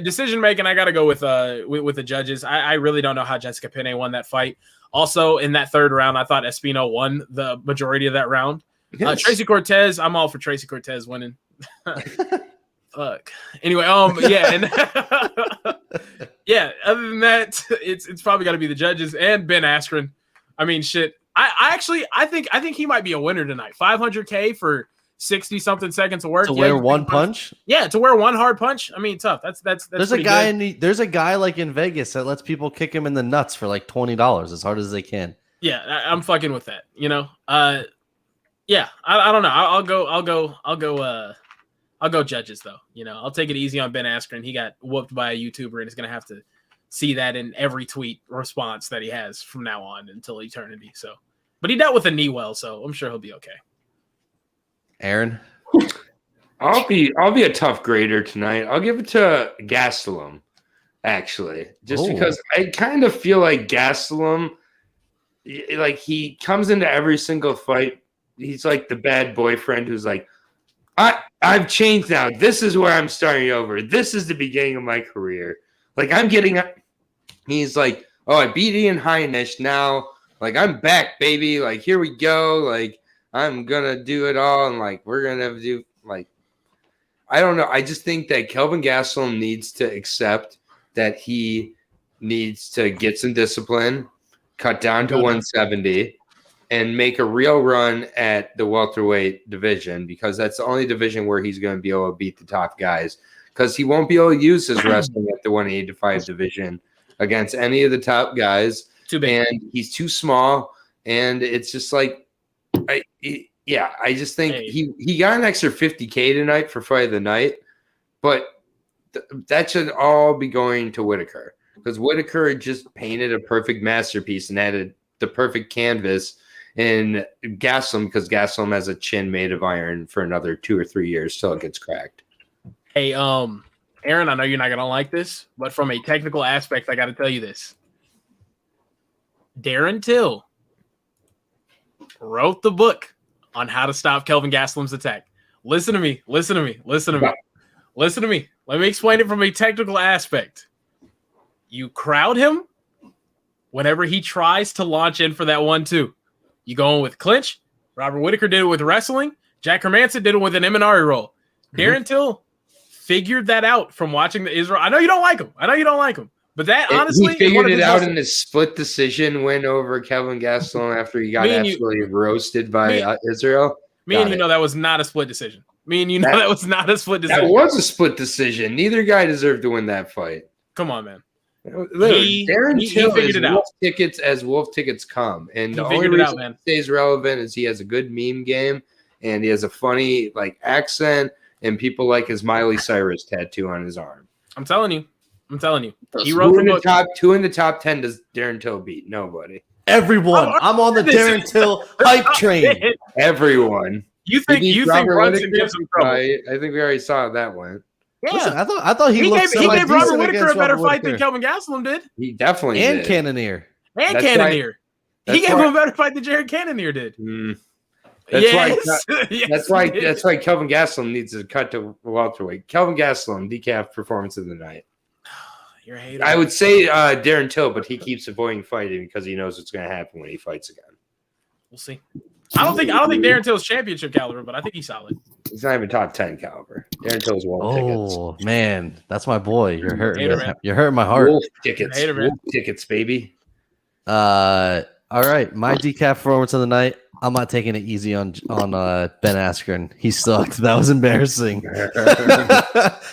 decision making, I got to go with the judges. I really don't know how Jessica Penne won that fight. Also, in that third round, I thought Espino won the majority of that round. Yes. Tracy Cortez, I'm all for Tracy Cortez winning. Fuck. Anyway, and other than that, it's probably got to be the judges and Ben Askren. I mean, shit. I think he might be a winner tonight. $500K for 60 something seconds of work to wear one punch. Yeah, to wear one hard punch. I mean, tough. That's there's a guy there's a guy like in Vegas that lets people kick him in the nuts for like $20 as hard as they can. Yeah, I'm fucking with that. I don't know. I'll go judges though. I'll take it easy on Ben Askren. He got whooped by a YouTuber and is gonna have to see that in every tweet response that he has from now on until eternity. So, but he dealt with a knee well, so I'm sure he'll be okay. Aaron, I'll be a tough grader tonight. I'll give it to Gastelum, actually, just because I kind of feel like Gastelum, like he comes into every single fight. He's like the bad boyfriend who's like, I've changed now. This is where I'm starting over. This is the beginning of my career. Like he's like, oh, I beat Ian Heinisch now. Like I'm back, baby. Like here we go. Like I'm gonna do it all, and like we're gonna do like I don't know. I just think that Kelvin Gastelum needs to accept that he needs to get some discipline, cut down to 170, and make a real run at the welterweight division, because that's the only division where he's going to be able to beat the top guys, because he won't be able to use his wrestling at the 185 division against any of the top guys. Too big. And he's too small, and it's just like I just think he got an extra $50K tonight for fight of the night, but that should all be going to Whittaker, because Whittaker just painted a perfect masterpiece and added the perfect canvas in Gastelum, because Gastelum has a chin made of iron for another 2 or 3 years till it gets cracked. Hey, Aaron, I know you're not gonna like this, but from a technical aspect, I got to tell you this: Darren Till wrote the book on how to stop Kelvin Gastelum's attack. Listen to me. Let me explain it from a technical aspect. You crowd him whenever he tries to launch in for that 1-2. You go in with clinch. Robert Whittaker did it with wrestling. Jack Hermanson did it with an Eminari roll. Darren Till figured that out from watching the Israel. I know you don't like him. But that honestly, he figured it out in his split decision win over Kelvin Gastelum after he got absolutely roasted by Israel. That was not a split decision. That was not a split decision. That was a split decision. Neither guy deserved to win that fight. Come on, man. Darren Till is wolf tickets as wolf tickets come, and the only reason he stays relevant is he has a good meme game and he has a funny accent, and people like his Miley Cyrus tattoo on his arm. I'm telling you. He wrote the book. Two in the top 10 does Darren Till beat? Nobody. Everyone. I'm on the Darren Till hype train. Everyone. You think Brunson gives him trouble? I think we already saw how that went. Yeah, listen, I thought he gave Robert Whittaker a better fight than Kelvin Gastelum did. He definitely and did. Cannonier. And Cannonier. He gave him a better fight than Jared Cannonier did. That's why Kelvin Gastelum needs to cut to welterweight. Kelvin Gastelum, decaf performance of the night. You're a hater. I would say Darren Till, but he keeps avoiding fighting because he knows what's going to happen when he fights again. We'll see. I don't think Darren Till's championship caliber, but I think he's solid. He's not even top 10 caliber. Darren Till's wolf tickets. Oh man, that's my boy. You're hurting. You're hurting my heart. Wolf tickets. Wolf tickets, baby. All right, my decaf performance of the night. I'm not taking it easy on Ben Askren. He sucked. That was embarrassing.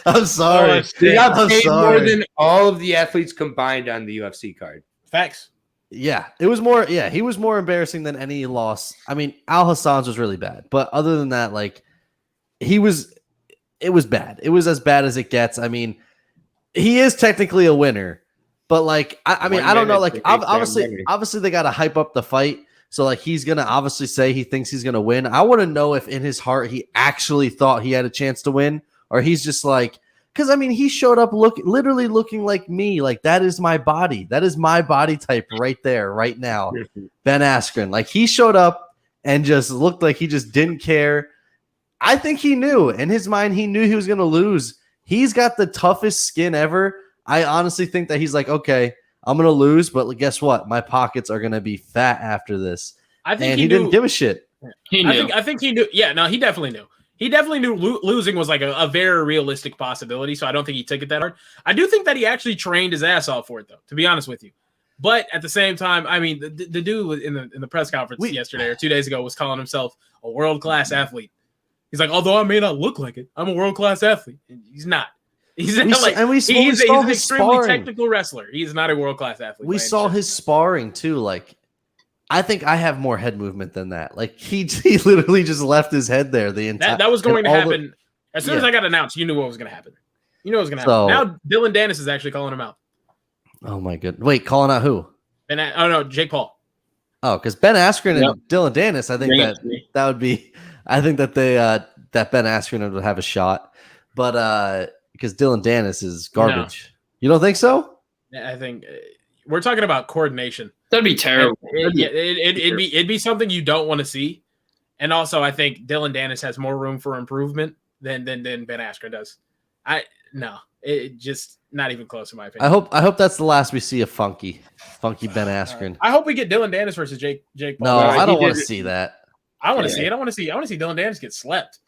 I'm sorry. He got paid more than all of the athletes combined on the UFC card. Facts. Yeah, it was more. Yeah, he was more embarrassing than any loss. I mean, Al Hassan's was really bad, but other than that, like it was bad. It was as bad as it gets. I mean, he is technically a winner, but like I mean, I don't know. Like obviously they got to hype up the fight. So like he's gonna obviously say he thinks he's gonna win. I want to know if in his heart he actually thought he had a chance to win, or he's just like, because I mean he showed up literally looking like me. Like that is my body. That is my body type right there, right now. Ben Askren. Like he showed up and just looked like he just didn't care. I think he knew in his mind. He knew he was gonna lose. He's got the toughest skin ever. I honestly think that he's like, okay, I'm going to lose, but guess what? My pockets are going to be fat after this. I think and he didn't give a shit. He knew. I think he knew. Yeah, no, he definitely knew. He definitely knew losing was like a very realistic possibility, so I don't think he took it that hard. I do think that he actually trained his ass off for it, though, to be honest with you. But at the same time, I mean, the dude in the press conference yesterday or 2 days ago was calling himself a world-class athlete. He's like, although I may not look like it, I'm a world-class athlete. He's not. He's an extremely technical wrestler. He's not a world-class athlete. We saw his sparring too. Like, I think I have more head movement than that. Like he literally just left his head there the entire. That was going to happen as soon as I got announced. You knew what was going to happen. You know what was going to happen. Now Dylan Dennis is actually calling him out. Oh my goodness! Wait, calling out who? Jake Paul. Oh, because Ben Askren and Dylan Dennis. I think that would be. I think that that Ben Askren would have a shot, but because Dylan Dennis is garbage. No. You don't think so? I think we're talking about coordination. That'd be terrible. It'd be something you don't want to see. And also, I think Dylan Dennis has more room for improvement than Ben Askren does. It just not even close in my opinion. I hope that's the last we see of Funky Ben Askren. I hope we get Dylan Dennis versus Jake Paul. No, I don't want to see that. I want to see it. I want to see Dylan Dennis get slept.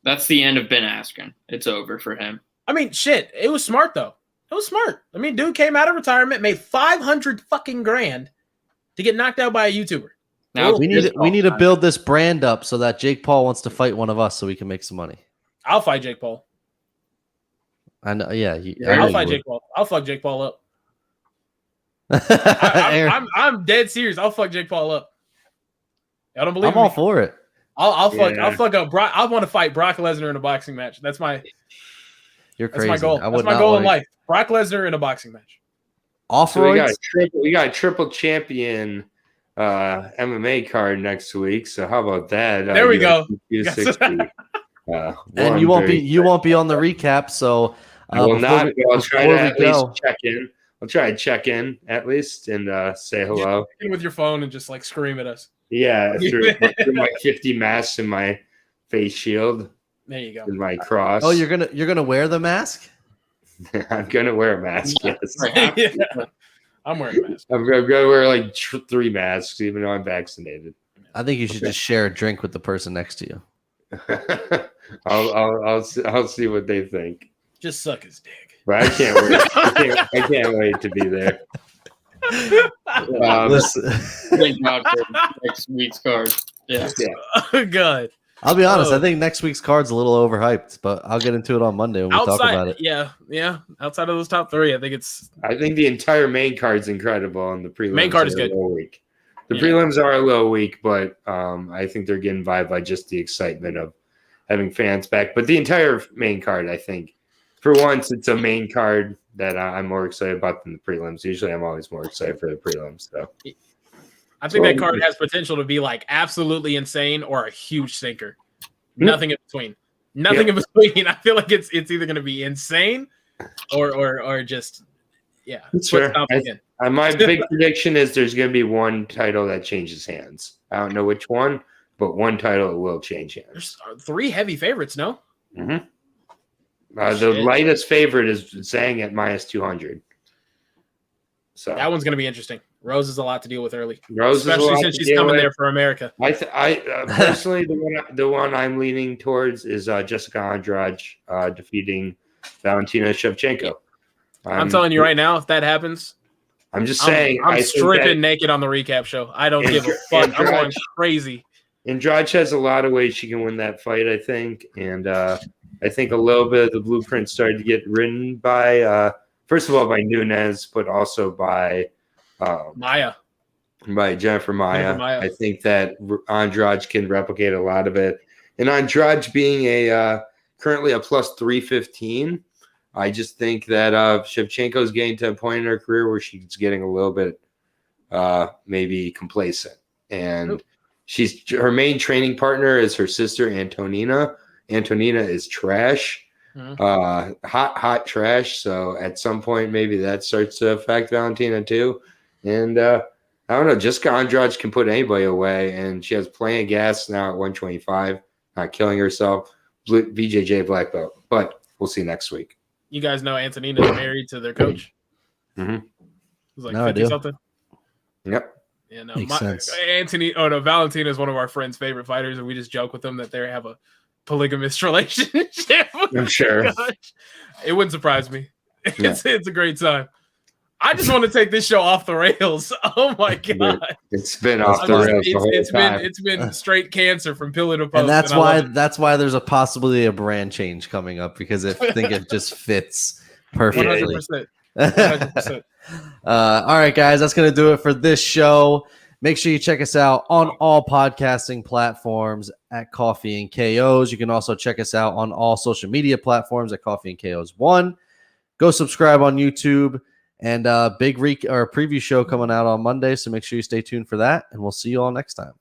That's the end of Ben Askren. It's over for him. I mean, shit. It was smart though. It was smart. I mean, dude came out of retirement, made $500 fucking grand to get knocked out by a YouTuber. Now we need to build this brand up so that Jake Paul wants to fight one of us so we can make some money. I'll fight Jake Paul. I know. Yeah, I'll fight Jake Paul. I'll fuck Jake Paul up. I'm dead serious. I'll fuck Jake Paul up. Y'all don't believe me? I'm all for it. I'll fuck up Brock. I want to fight Brock Lesnar in a boxing match. That's my. You're crazy. That's my goal. That's my goal in life. Brock Lesnar in a boxing match. So we got a triple champion MMA card next week. So how about that? There we go. And you won't be on the recap. So I will not. I'll try to at least check in. I'll try to check in at least and say hello. In with your phone and just like scream at us. Yeah, through my 50 masks and my face shield. There you go. And my cross. Oh, you're gonna wear the mask? I'm gonna wear a mask. Yes. Yeah. I'm wearing a mask. I'm gonna wear like 3 masks, even though I'm vaccinated. I think you should just share a drink with the person next to you. I'll see what they think. Just suck his dick. But I can't wait. I can't wait to be there. Thank God for next week's card. Yeah. Oh, God. I'll be honest. I think next week's card's a little overhyped, but I'll get into it on Monday when we talk about it. Yeah. Outside of those top 3, I think the entire main card's incredible, and the prelims main card is good. Weak. The prelims are a little weak, but I think they're getting by just the excitement of having fans back. But the entire main card, I think, for once, it's a main card that I'm more excited about than the prelims. Usually, I'm always more excited for the prelims. So, I think that card has potential to be like absolutely insane or a huge stinker. Nothing in between. Nothing in between. I feel like it's either going to be insane or just That's fair. My big prediction is there's going to be one title that changes hands. I don't know which one, but one title will change hands. There's 3 heavy favorites, no? Mm-hmm. The lightest favorite is Zhang at -200. So that one's going to be interesting. Rose is a lot to deal with early, especially since she's coming there for America. I personally, the one I'm leaning towards is Jessica Andrade defeating Valentina Shevchenko. I'm telling you right now, if that happens, I'm just saying. I'm stripping naked on the recap show. I don't give a fuck. I'm going crazy. Andrade has a lot of ways she can win that fight, I think. And I think a little bit of the blueprint started to get written by, first of all, by Nunes, but also by Maya. By Jennifer Maya. I think that Andrade can replicate a lot of it. And Andrade being currently a +315, I just think that Shevchenko's getting to a point in her career where she's getting a little bit maybe complacent. And her main training partner is her sister, Antonina. Antonina is trash, hot trash. So at some point, maybe that starts to affect Valentina too. And I don't know, Jessica Andrade can put anybody away, and she has plenty of gas now at 125, not killing herself. BJJ black belt, but we'll see next week. You guys know Antonina's married to their coach. Mm-hmm. It was like 50 something. Yep. Yeah, no, Makes sense. Valentina is one of our friends' favorite fighters, and we just joke with them that they have a polygamous relationship. I'm sure. It wouldn't surprise me. It's a great time. I just want to take this show off the rails. Oh my god, it's been off the rails. It's been straight cancer from pillar to post, and that's why there's a possibility a brand change coming up, because I think it just fits perfectly. 100%. All right, guys, that's gonna do it for this show. Make sure you check us out on all podcasting platforms at Coffee and KOs. You can also check us out on all social media platforms at Coffee and KOs 1. Go subscribe on YouTube, and big preview show coming out on Monday. So make sure you stay tuned for that, and we'll see you all next time.